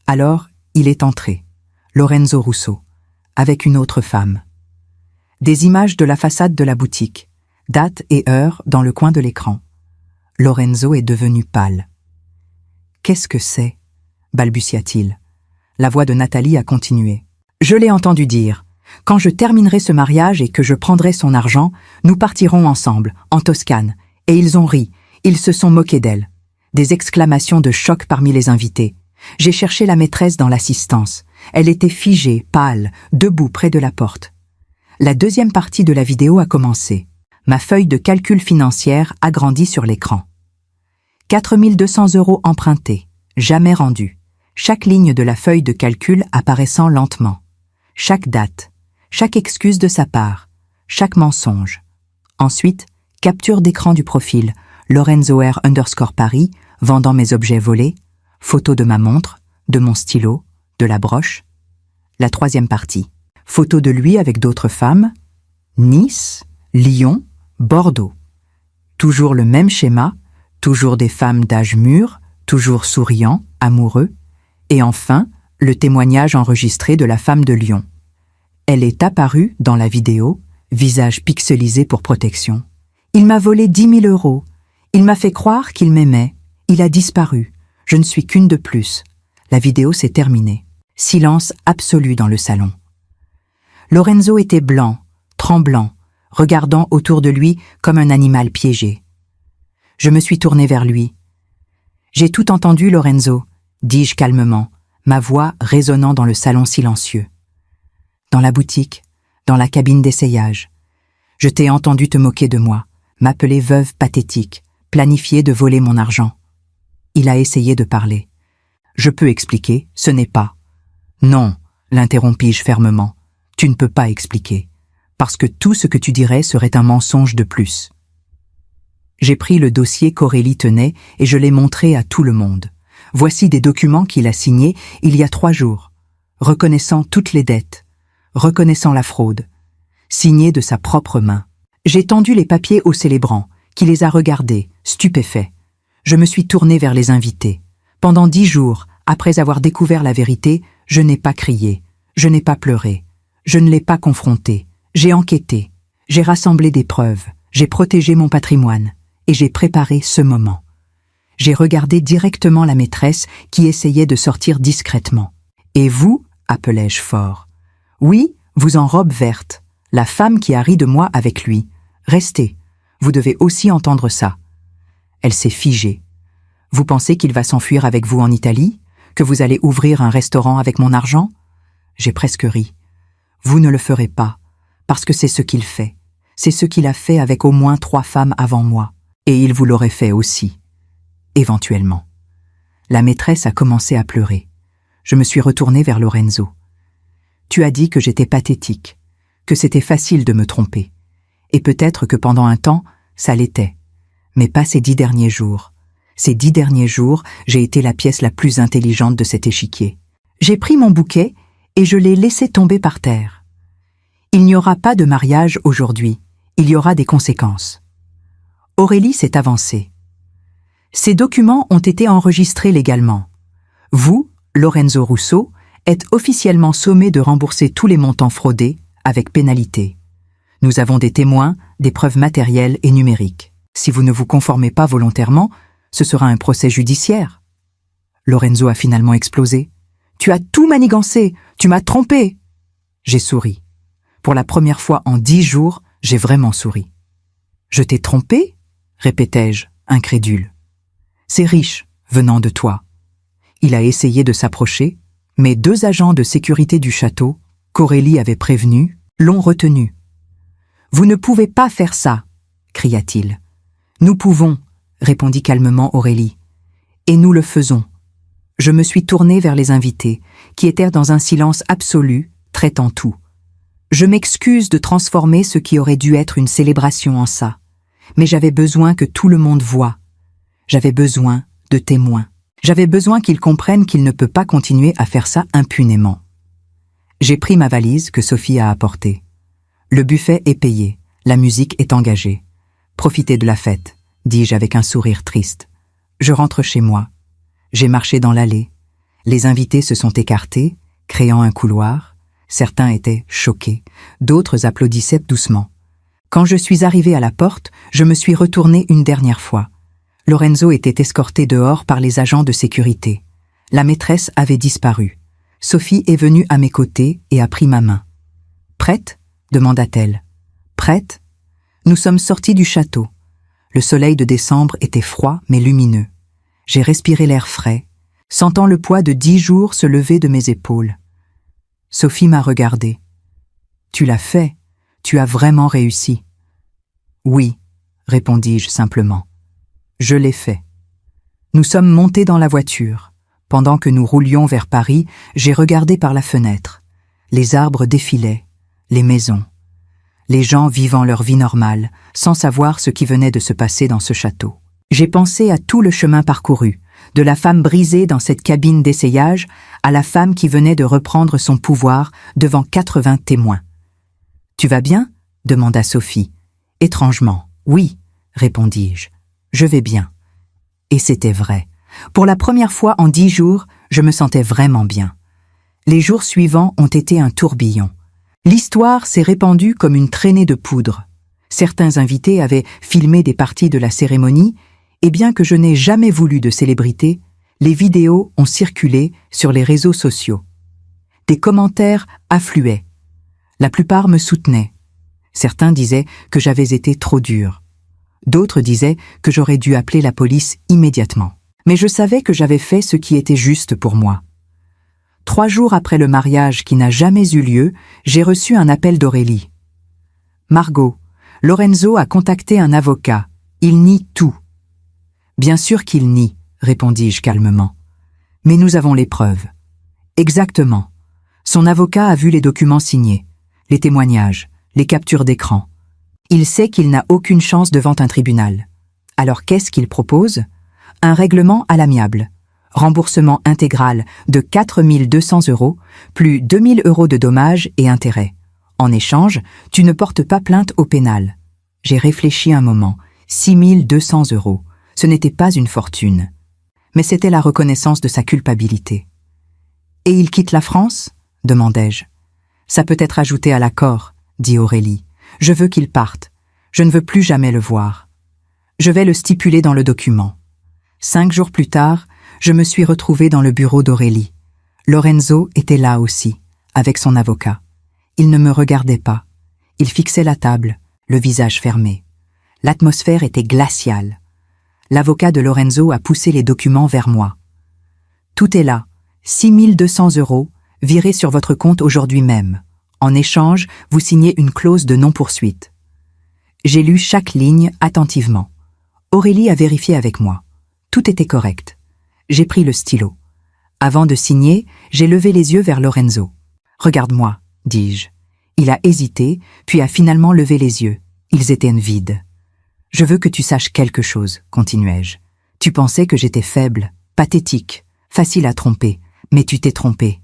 Alors, il est entré. Lorenzo Russo, avec une autre femme. Des images de la façade de la boutique, date et heure dans le coin de l'écran. Lorenzo est devenu pâle. « Qu'est-ce que c'est ?» balbutia-t-il. La voix de Nathalie a continué. « Je l'ai entendu dire. Quand je terminerai ce mariage et que je prendrai son argent, nous partirons ensemble, en Toscane. » Et ils ont ri. Ils se sont moqués d'elle. Des exclamations de choc parmi les invités. J'ai cherché la maîtresse dans l'assistance. Elle était figée, pâle, debout près de la porte. La deuxième partie de la vidéo a commencé. Ma feuille de calcul financière agrandie sur l'écran. 4 200 € empruntés, jamais rendus. Chaque ligne de la feuille de calcul apparaissant lentement. Chaque date, chaque excuse de sa part, chaque mensonge. Ensuite, capture d'écran du profil, Lorenzo R _Paris, vendant mes objets volés, photo de ma montre, de mon stylo, de la broche. La troisième partie, photo de lui avec d'autres femmes, Nice, Lyon, Bordeaux. Toujours le même schéma, toujours des femmes d'âge mûr, toujours souriant, amoureux, et enfin, le témoignage enregistré de la femme de Lyon. Elle est apparue dans la vidéo, visage pixelisé pour protection. Il m'a volé 10 000 euros. Il m'a fait croire qu'il m'aimait. Il a disparu. Je ne suis qu'une de plus. La vidéo s'est terminée. Silence absolu dans le salon. Lorenzo était blanc, tremblant, regardant autour de lui comme un animal piégé. Je me suis tournée vers lui. « J'ai tout entendu, Lorenzo », dis-je calmement, ma voix résonnant dans le salon silencieux. Dans la boutique, dans la cabine d'essayage. Je t'ai entendu te moquer de moi, m'appeler veuve pathétique, planifier de voler mon argent. Il a essayé de parler. Je peux expliquer, ce n'est pas. Non, l'interrompis-je fermement. Tu ne peux pas expliquer, parce que tout ce que tu dirais serait un mensonge de plus. J'ai pris le dossier qu'Aurélie tenait et je l'ai montré à tout le monde. Voici des documents qu'il a signés il y a 3 jours, reconnaissant toutes les dettes, reconnaissant la fraude, signés de sa propre main. J'ai tendu les papiers au célébrant, qui les a regardés, stupéfait. Je me suis tournée vers les invités. Pendant 10 jours, après avoir découvert la vérité, je n'ai pas crié, je n'ai pas pleuré, je ne l'ai pas confronté, j'ai enquêté, j'ai rassemblé des preuves, j'ai protégé mon patrimoine, et j'ai préparé ce moment. J'ai regardé directement la maîtresse qui essayait de sortir discrètement. « Et vous » appelai-je fort. « Oui, vous en robe verte, la femme qui a ri de moi avec lui. Restez, vous devez aussi entendre ça. » Elle s'est figée. « Vous pensez qu'il va s'enfuir avec vous en Italie? Que vous allez ouvrir un restaurant avec mon argent ?» J'ai presque ri. « Vous ne le ferez pas, parce que c'est ce qu'il fait. C'est ce qu'il a fait avec au moins 3 femmes avant moi. Et il vous l'aurait fait aussi. Éventuellement. » La maîtresse a commencé à pleurer. Je me suis retournée vers Lorenzo. « Tu as dit que j'étais pathétique, que c'était facile de me tromper. Et peut-être que pendant un temps, ça l'était. Mais pas ces 10 derniers jours. Ces 10 derniers jours, j'ai été la pièce la plus intelligente de cet échiquier. J'ai pris mon bouquet et je l'ai laissé tomber par terre. Il n'y aura pas de mariage aujourd'hui. Il y aura des conséquences. » Aurélie s'est avancée. « Ces documents ont été enregistrés légalement. Vous, Lorenzo Russo, êtes officiellement sommé de rembourser tous les montants fraudés, avec pénalité. Nous avons des témoins, des preuves matérielles et numériques. Si vous ne vous conformez pas volontairement, ce sera un procès judiciaire. » Lorenzo a finalement explosé. « Tu as tout manigancé, tu m'as trompé !» J'ai souri. Pour la première fois en 10 jours, j'ai vraiment souri. « Je t'ai trompé ?» répétai-je, incrédule. « C'est riche, venant de toi. » Il a essayé de s'approcher, mais 2 agents de sécurité du château, qu'Aurélie avait prévenus, l'ont retenu. « Vous ne pouvez pas faire ça !» cria-t-il. « Nous pouvons !» répondit calmement Aurélie. « Et nous le faisons. » Je me suis tournée vers les invités, qui étaient dans un silence absolu, traitant tout. Je m'excuse de transformer ce qui aurait dû être une célébration en ça, mais j'avais besoin que tout le monde voie. J'avais besoin de témoins. J'avais besoin qu'ils comprennent qu'il ne peut pas continuer à faire ça impunément. J'ai pris ma valise que Sophie a apportée. Le buffet est payé, la musique est engagée. Profitez de la fête, dis-je avec un sourire triste. Je rentre chez moi. J'ai marché dans l'allée. Les invités se sont écartés, créant un couloir. Certains étaient choqués, d'autres applaudissaient doucement. Quand je suis arrivée à la porte, je me suis retournée une dernière fois. Lorenzo était escorté dehors par les agents de sécurité. La maîtresse avait disparu. Sophie est venue à mes côtés et a pris ma main. « Prête ?» demanda-t-elle. « Prête ?» Nous sommes sortis du château. Le soleil de décembre était froid mais lumineux. J'ai respiré l'air frais, sentant le poids de 10 jours se lever de mes épaules. Sophie m'a regardé. « Tu l'as fait, tu as vraiment réussi. »« Oui, » répondis-je simplement. « Je l'ai fait. » Nous sommes montés dans la voiture. Pendant que nous roulions vers Paris, j'ai regardé par la fenêtre. Les arbres défilaient, les maisons. Les gens vivant leur vie normale, sans savoir ce qui venait de se passer dans ce château. J'ai pensé à tout le chemin parcouru, de la femme brisée dans cette cabine d'essayage à la femme qui venait de reprendre son pouvoir devant 80 témoins. « Tu vas bien ?» demanda Sophie. Étrangement, « Oui », répondis-je. « Je vais bien. » Et c'était vrai. Pour la première fois en 10 jours, je me sentais vraiment bien. Les jours suivants ont été un tourbillon. L'histoire s'est répandue comme une traînée de poudre. Certains invités avaient filmé des parties de la cérémonie, et bien que je n'ai jamais voulu de célébrité, les vidéos ont circulé sur les réseaux sociaux. Des commentaires affluaient. La plupart me soutenaient. Certains disaient que j'avais été trop dur. D'autres disaient que j'aurais dû appeler la police immédiatement. Mais je savais que j'avais fait ce qui était juste pour moi. 3 jours après le mariage qui n'a jamais eu lieu, j'ai reçu un appel d'Aurélie. « Margot, Lorenzo a contacté un avocat. Il nie tout. » « Bien sûr qu'il nie, » répondis-je calmement. « Mais nous avons les preuves. » « Exactement. Son avocat a vu les documents signés, les témoignages, les captures d'écran. Il sait qu'il n'a aucune chance devant un tribunal. Alors qu'est-ce qu'il propose ? Un règlement à l'amiable. Remboursement intégral de 4 200 €, plus 2 000 € de dommages et intérêts. En échange, tu ne portes pas plainte au pénal. J'ai réfléchi un moment. 6 200 €. Ce n'était pas une fortune. Mais c'était la reconnaissance de sa culpabilité. « Et il quitte la France ?» demandai-je. « Ça peut être ajouté à l'accord, » dit Aurélie. « Je veux qu'il parte. Je ne veux plus jamais le voir. Je vais le stipuler dans le document. » 5 jours plus tard, je me suis retrouvée dans le bureau d'Aurélie. Lorenzo était là aussi, avec son avocat. Il ne me regardait pas. Il fixait la table, le visage fermé. L'atmosphère était glaciale. L'avocat de Lorenzo a poussé les documents vers moi. « Tout est là, 6 200 €, virés sur votre compte aujourd'hui même. En échange, vous signez une clause de non-poursuite. » J'ai lu chaque ligne attentivement. Aurélie a vérifié avec moi. Tout était correct. J'ai pris le stylo. Avant de signer, j'ai levé les yeux vers Lorenzo. « Regarde-moi, » dis-je. Il a hésité, puis a finalement levé les yeux. Ils étaient vides. « Je veux que tu saches quelque chose, » continuai-je. « Tu pensais que j'étais faible, pathétique, facile à tromper, mais tu t'es trompé. »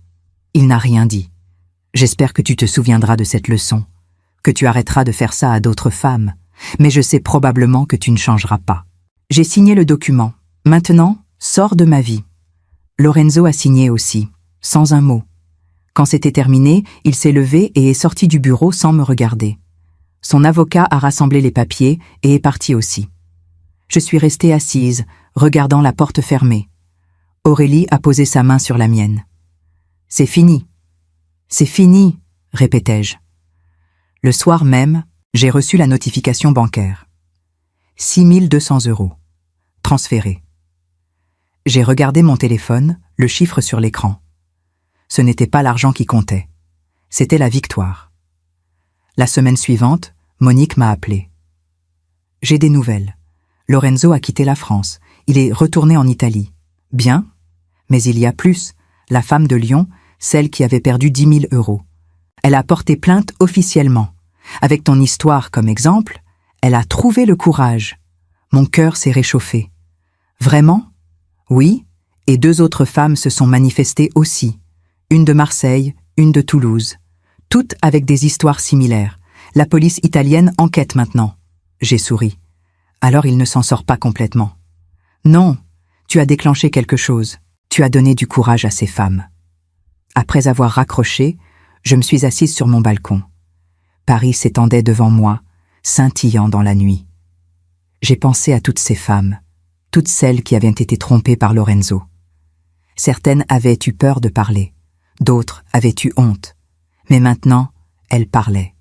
Il n'a rien dit. « J'espère que tu te souviendras de cette leçon, que tu arrêteras de faire ça à d'autres femmes, mais je sais probablement que tu ne changeras pas. » J'ai signé le document. Maintenant, sors de ma vie. Lorenzo a signé aussi, sans un mot. Quand c'était terminé, il s'est levé et est sorti du bureau sans me regarder. Son avocat a rassemblé les papiers et est parti aussi. Je suis restée assise, regardant la porte fermée. Aurélie a posé sa main sur la mienne. « C'est fini. C'est fini, » répétai-je. Le soir même, j'ai reçu la notification bancaire. 6 200 €. Transférés. J'ai regardé mon téléphone, le chiffre sur l'écran. Ce n'était pas l'argent qui comptait. C'était la victoire. La semaine suivante, Monique m'a appelé. « J'ai des nouvelles. Lorenzo a quitté la France. Il est retourné en Italie. Bien, mais il y a plus. La femme de Lyon, celle qui avait perdu 10 000 €. Elle a porté plainte officiellement. Avec ton histoire comme exemple, elle a trouvé le courage. Mon cœur s'est réchauffé. Vraiment ? Oui, et 2 autres femmes se sont manifestées aussi. Une de Marseille, une de Toulouse. Toutes avec des histoires similaires. La police italienne enquête maintenant. » J'ai souri. « Alors il ne s'en sort pas complètement. »« Non, tu as déclenché quelque chose. Tu as donné du courage à ces femmes. » Après avoir raccroché, je me suis assise sur mon balcon. Paris s'étendait devant moi, scintillant dans la nuit. J'ai pensé à toutes ces femmes, toutes celles qui avaient été trompées par Lorenzo. Certaines avaient eu peur de parler, d'autres avaient eu honte. Mais maintenant, elles parlaient.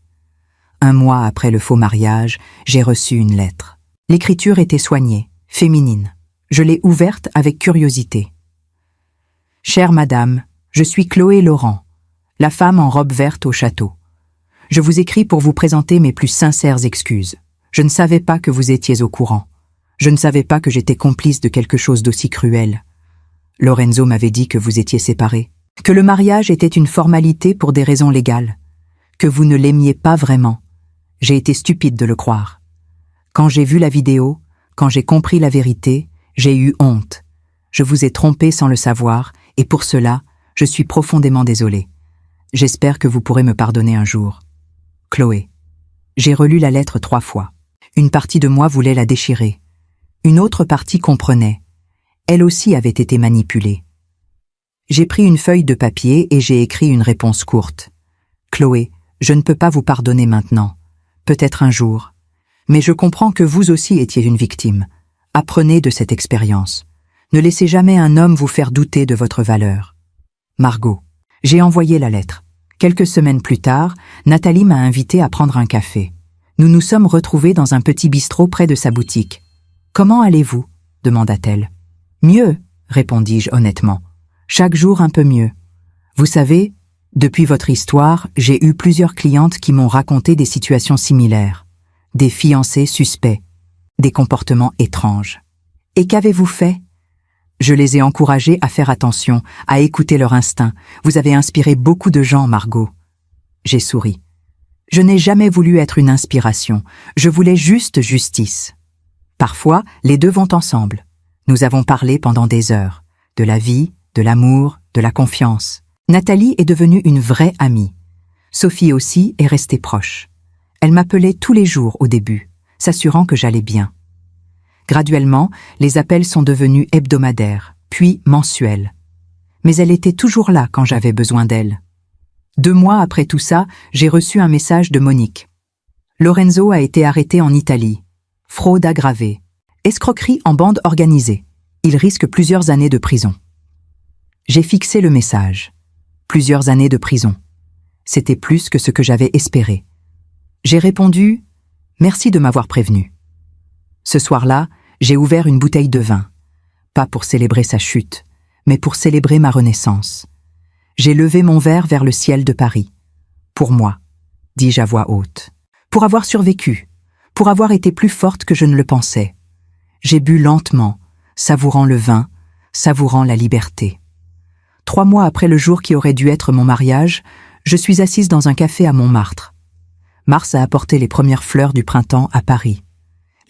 1 mois après le faux mariage, j'ai reçu une lettre. L'écriture était soignée, féminine. Je l'ai ouverte avec curiosité. « Chère madame, je suis Chloé Laurent, la femme en robe verte au château. Je vous écris pour vous présenter mes plus sincères excuses. Je ne savais pas que vous étiez au courant. Je ne savais pas que j'étais complice de quelque chose d'aussi cruel. Lorenzo m'avait dit que vous étiez séparés, que le mariage était une formalité pour des raisons légales, que vous ne l'aimiez pas vraiment. J'ai été stupide de le croire. Quand j'ai vu la vidéo, quand j'ai compris la vérité, j'ai eu honte. Je vous ai trompé sans le savoir, et pour cela, je suis profondément désolée. J'espère que vous pourrez me pardonner un jour. Chloé. J'ai relu la lettre 3 fois. Une partie de moi voulait la déchirer. Une autre partie comprenait. Elle aussi avait été manipulée. J'ai pris une feuille de papier et j'ai écrit une réponse courte. « Chloé, je ne peux pas vous pardonner maintenant. Peut-être un jour. Mais je comprends que vous aussi étiez une victime. Apprenez de cette expérience. Ne laissez jamais un homme vous faire douter de votre valeur. » Margot. J'ai envoyé la lettre. Quelques semaines plus tard, Nathalie m'a invité à prendre un café. Nous nous sommes retrouvés dans un petit bistrot près de sa boutique. « Comment allez-vous » demanda-t-elle. « Mieux » répondis-je honnêtement. « Chaque jour un peu mieux. Vous savez, depuis votre histoire, j'ai eu plusieurs clientes qui m'ont raconté des situations similaires. Des fiancés suspects, des comportements étranges. Et qu'avez-vous fait ? Je les ai encouragées à faire attention, à écouter leur instinct. Vous avez inspiré beaucoup de gens, Margot. J'ai souri. Je n'ai jamais voulu être une inspiration. Je voulais juste justice. Parfois, les deux vont ensemble. Nous avons parlé pendant des heures. De la vie, de l'amour, de la confiance. Nathalie est devenue une vraie amie. Sophie aussi est restée proche. Elle m'appelait tous les jours au début, s'assurant que j'allais bien. Graduellement, les appels sont devenus hebdomadaires, puis mensuels. Mais elle était toujours là quand j'avais besoin d'elle. 2 mois après tout ça, j'ai reçu un message de Monique. Lorenzo a été arrêté en Italie. Fraude aggravée. Escroquerie en bande organisée. Il risque plusieurs années de prison. J'ai fixé le message. Plusieurs années de prison. C'était plus que ce que j'avais espéré. J'ai répondu « Merci de m'avoir prévenu ». Ce soir-là, j'ai ouvert une bouteille de vin. Pas pour célébrer sa chute, mais pour célébrer ma renaissance. J'ai levé mon verre vers le ciel de Paris. Pour moi, dis-je à voix haute. Pour avoir survécu. Pour avoir été plus forte que je ne le pensais. J'ai bu lentement, savourant le vin, savourant la liberté. 3 mois après le jour qui aurait dû être mon mariage, je suis assise dans un café à Montmartre. Mars a apporté les premières fleurs du printemps à Paris.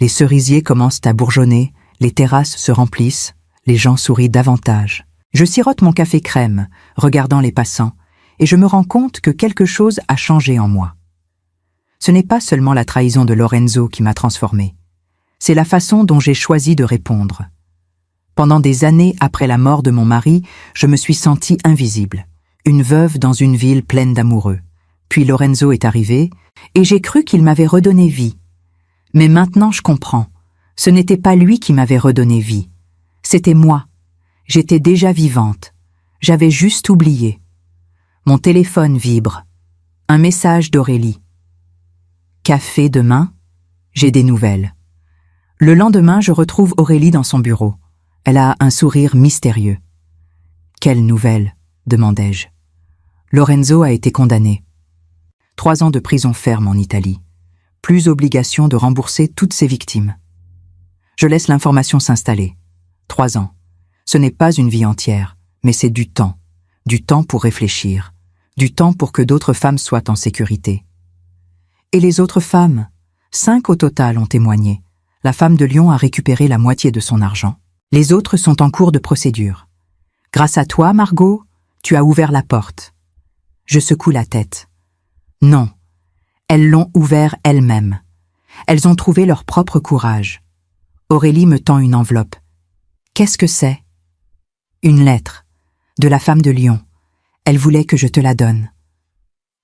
Les cerisiers commencent à bourgeonner, les terrasses se remplissent, les gens sourient davantage. Je sirote mon café crème, regardant les passants, et je me rends compte que quelque chose a changé en moi. Ce n'est pas seulement la trahison de Lorenzo qui m'a transformée. C'est la façon dont j'ai choisi de répondre. Pendant des années après la mort de mon mari, je me suis sentie invisible, une veuve dans une ville pleine d'amoureux. Puis Lorenzo est arrivé, et j'ai cru qu'il m'avait redonné vie. Mais maintenant je comprends. Ce n'était pas lui qui m'avait redonné vie. C'était moi. J'étais déjà vivante. J'avais juste oublié. Mon téléphone vibre. Un message d'Aurélie. Café demain, j'ai des nouvelles. Le lendemain, je retrouve Aurélie dans son bureau. Elle a un sourire mystérieux. Quelle nouvelle ? demandai-je. Lorenzo a été condamné. 3 ans de prison ferme en Italie. Plus obligation de rembourser toutes ses victimes. Je laisse l'information s'installer. 3 ans. Ce n'est pas une vie entière, mais c'est du temps. Du temps pour réfléchir. Du temps pour que d'autres femmes soient en sécurité. Et les autres femmes ? 5 au total ont témoigné. La femme de Lyon a récupéré la moitié de son argent. Les autres sont en cours de procédure. Grâce à toi, Margot, tu as ouvert la porte. Je secoue la tête. Non. Elles l'ont ouvert elles-mêmes. Elles ont trouvé leur propre courage. Aurélie me tend une enveloppe. Qu'est-ce que c'est ? Une lettre. De la femme de Lyon. Elle voulait que je te la donne.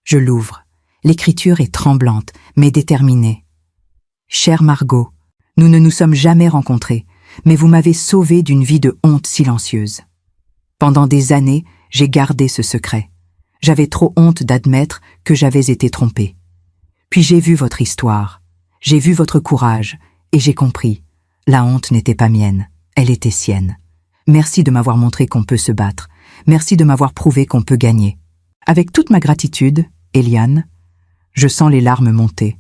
Je l'ouvre. L'écriture est tremblante, mais déterminée. Chère Margot, nous ne nous sommes jamais rencontrés, mais vous m'avez sauvée d'une vie de honte silencieuse. Pendant des années, j'ai gardé ce secret. J'avais trop honte d'admettre que j'avais été trompée. Puis j'ai vu votre histoire, j'ai vu votre courage, et j'ai compris. La honte n'était pas mienne, elle était sienne. Merci de m'avoir montré qu'on peut se battre. Merci de m'avoir prouvé qu'on peut gagner. Avec toute ma gratitude, Eliane, je sens les larmes monter.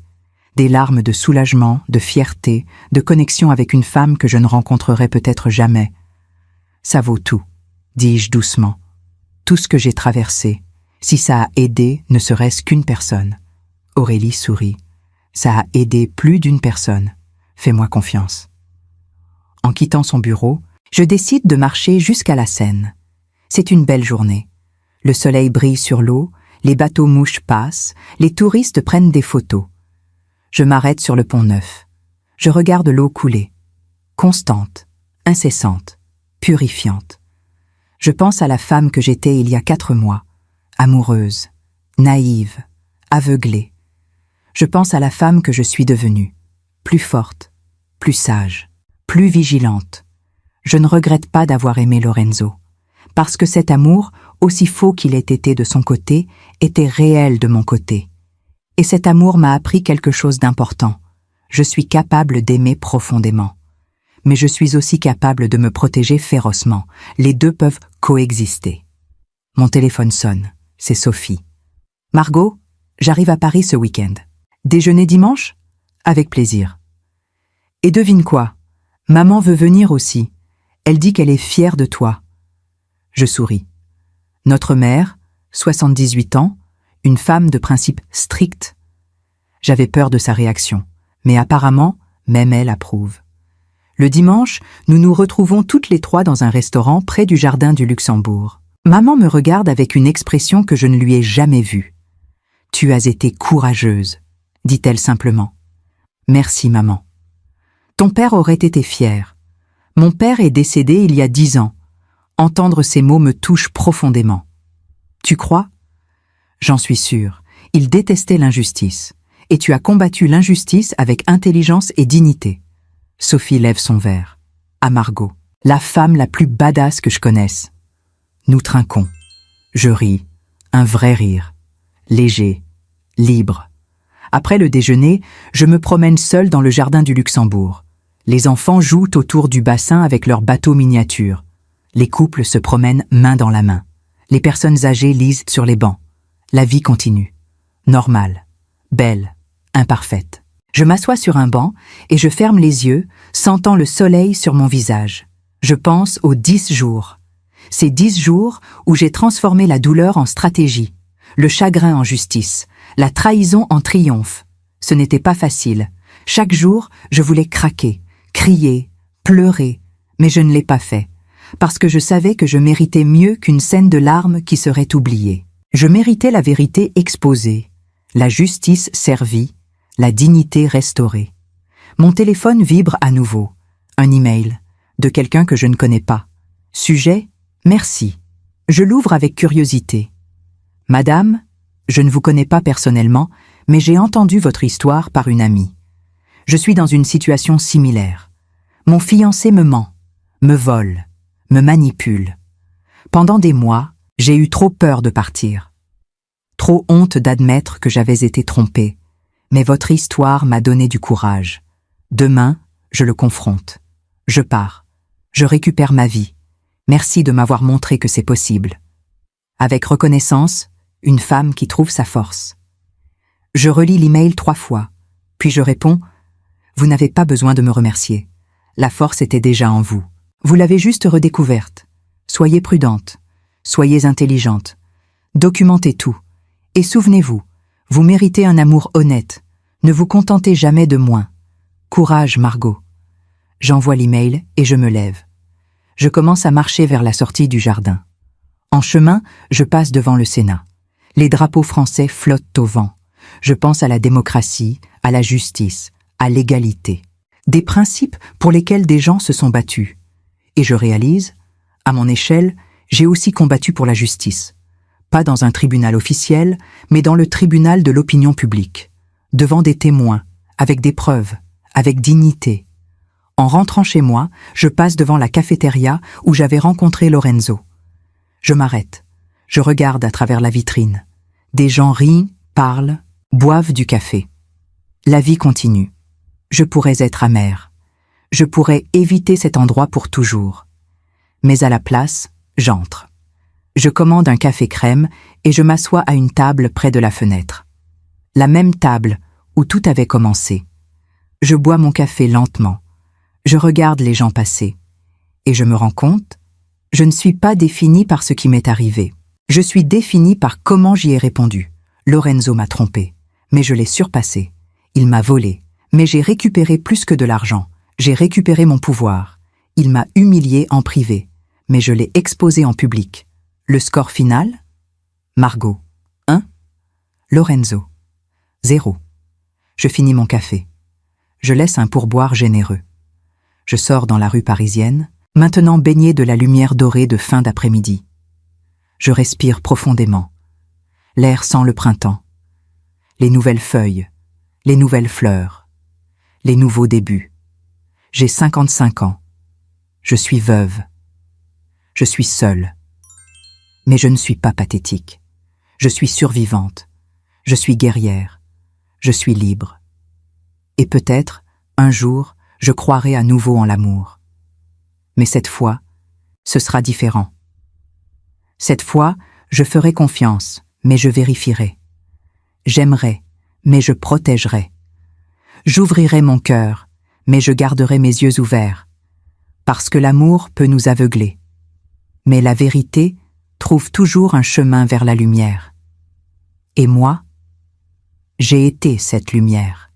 Des larmes de soulagement, de fierté, de connexion avec une femme que je ne rencontrerai peut-être jamais. Ça vaut tout, dis-je doucement. Tout ce que j'ai traversé, si ça a aidé ne serait-ce qu'une personne. Aurélie sourit. Ça a aidé plus d'une personne. Fais-moi confiance. En quittant son bureau, je décide de marcher jusqu'à la Seine. C'est une belle journée. Le soleil brille sur l'eau, les bateaux-mouches passent, les touristes prennent des photos. Je m'arrête sur le pont Neuf. Je regarde l'eau couler. Constante, incessante, purifiante. Je pense à la femme que j'étais il y a 4 mois, amoureuse, naïve, aveuglée. Je pense à la femme que je suis devenue, plus forte, plus sage, plus vigilante. Je ne regrette pas d'avoir aimé Lorenzo, parce que cet amour, aussi faux qu'il ait été de son côté, était réel de mon côté. Et cet amour m'a appris quelque chose d'important. Je suis capable d'aimer profondément. Mais je suis aussi capable de me protéger férocement. Les deux peuvent coexister. Mon téléphone sonne. C'est Sophie. « Margot, j'arrive à Paris ce week-end. Déjeuner dimanche ? Avec plaisir. » Et devine quoi ? Maman veut venir aussi. Elle dit qu'elle est fière de toi. Je souris. Notre mère, 78 ans, une femme de principe strict. J'avais peur de sa réaction, mais apparemment, même elle approuve. Le dimanche, nous nous retrouvons toutes les 3 dans un restaurant près du jardin du Luxembourg. Maman me regarde avec une expression que je ne lui ai jamais vue. « Tu as été courageuse », dit-elle simplement. « Merci, maman. » Ton père aurait été fier. Mon père est décédé il y a 10 ans. Entendre ces mots me touche profondément. Tu crois ? J'en suis sûre. Il détestait l'injustice. Et tu as combattu l'injustice avec intelligence et dignité. Sophie lève son verre. À Margot, la femme la plus badass que je connaisse. Nous trinquons. Je ris. Un vrai rire. Léger. Libre. Après le déjeuner, je me promène seule dans le jardin du Luxembourg. Les enfants jouent autour du bassin avec leurs bateaux miniatures. Les couples se promènent main dans la main. Les personnes âgées lisent sur les bancs. La vie continue. Normale. Belle. Imparfaite. Je m'assois sur un banc et je ferme les yeux, sentant le soleil sur mon visage. Je pense aux 10 jours. Ces 10 jours où j'ai transformé la douleur en stratégie, le chagrin en justice, la trahison en triomphe. Ce n'était pas facile. Chaque jour, je voulais craquer, crier, pleurer, mais je ne l'ai pas fait, parce que je savais que je méritais mieux qu'une scène de larmes qui serait oubliée. Je méritais la vérité exposée, la justice servie, la dignité restaurée. Mon téléphone vibre à nouveau. Un email, de quelqu'un que je ne connais pas. Sujet, merci. Je l'ouvre avec curiosité. Madame, je ne vous connais pas personnellement, mais j'ai entendu votre histoire par une amie. Je suis dans une situation similaire. Mon fiancé me ment, me vole, me manipule. Pendant des mois, j'ai eu trop peur de partir. Trop honte d'admettre que j'avais été trompée. Mais votre histoire m'a donné du courage. Demain, je le confronte. Je pars. Je récupère ma vie. Merci de m'avoir montré que c'est possible. Avec reconnaissance, une femme qui trouve sa force. Je relis l'email 3 fois, puis je réponds « Vous n'avez pas besoin de me remercier. La force était déjà en vous. Vous l'avez juste redécouverte. Soyez prudente. Soyez intelligente. Documentez tout. Et souvenez-vous, vous méritez un amour honnête. Ne vous contentez jamais de moins. Courage, Margot. » J'envoie l'email et je me lève. Je commence à marcher vers la sortie du jardin. En chemin, je passe devant le Sénat. Les drapeaux français flottent au vent. Je pense à la démocratie, à la justice, à l'égalité. Des principes pour lesquels des gens se sont battus. Et je réalise, à mon échelle, j'ai aussi combattu pour la justice. Pas dans un tribunal officiel, mais dans le tribunal de l'opinion publique. Devant des témoins, avec des preuves, avec dignité. En rentrant chez moi, je passe devant la cafétéria où j'avais rencontré Lorenzo. Je m'arrête. Je regarde à travers la vitrine. Des gens rient, parlent, boivent du café. La vie continue. Je pourrais être amère. Je pourrais éviter cet endroit pour toujours. Mais à la place, j'entre. Je commande un café crème et je m'assois à une table près de la fenêtre. La même table où tout avait commencé. Je bois mon café lentement. Je regarde les gens passer. Et je me rends compte, je ne suis pas définie par ce qui m'est arrivé. Je suis définie par comment j'y ai répondu. Lorenzo m'a trompée, mais je l'ai surpassé. Il m'a volé, mais j'ai récupéré plus que de l'argent. J'ai récupéré mon pouvoir. Il m'a humiliée en privé, mais je l'ai exposé en public. Le score final ? Margot, 1. Lorenzo, 0. Je finis mon café. Je laisse un pourboire généreux. Je sors dans la rue parisienne. maintenant baigné de la lumière dorée de fin d'après-midi. Je respire profondément. L'air sent le printemps. Les nouvelles feuilles, les nouvelles fleurs, les nouveaux débuts. J'ai 55 ans. Je suis veuve. Je suis seule. Mais je ne suis pas pathétique. Je suis survivante. Je suis guerrière. Je suis libre. Et peut-être, un jour, je croirai à nouveau en l'amour. Mais cette fois, ce sera différent. Cette fois, je ferai confiance, mais je vérifierai. J'aimerai, mais je protégerai. J'ouvrirai mon cœur, mais je garderai mes yeux ouverts. Parce que l'amour peut nous aveugler. Mais la vérité trouve toujours un chemin vers la lumière. Et moi, j'ai été cette lumière.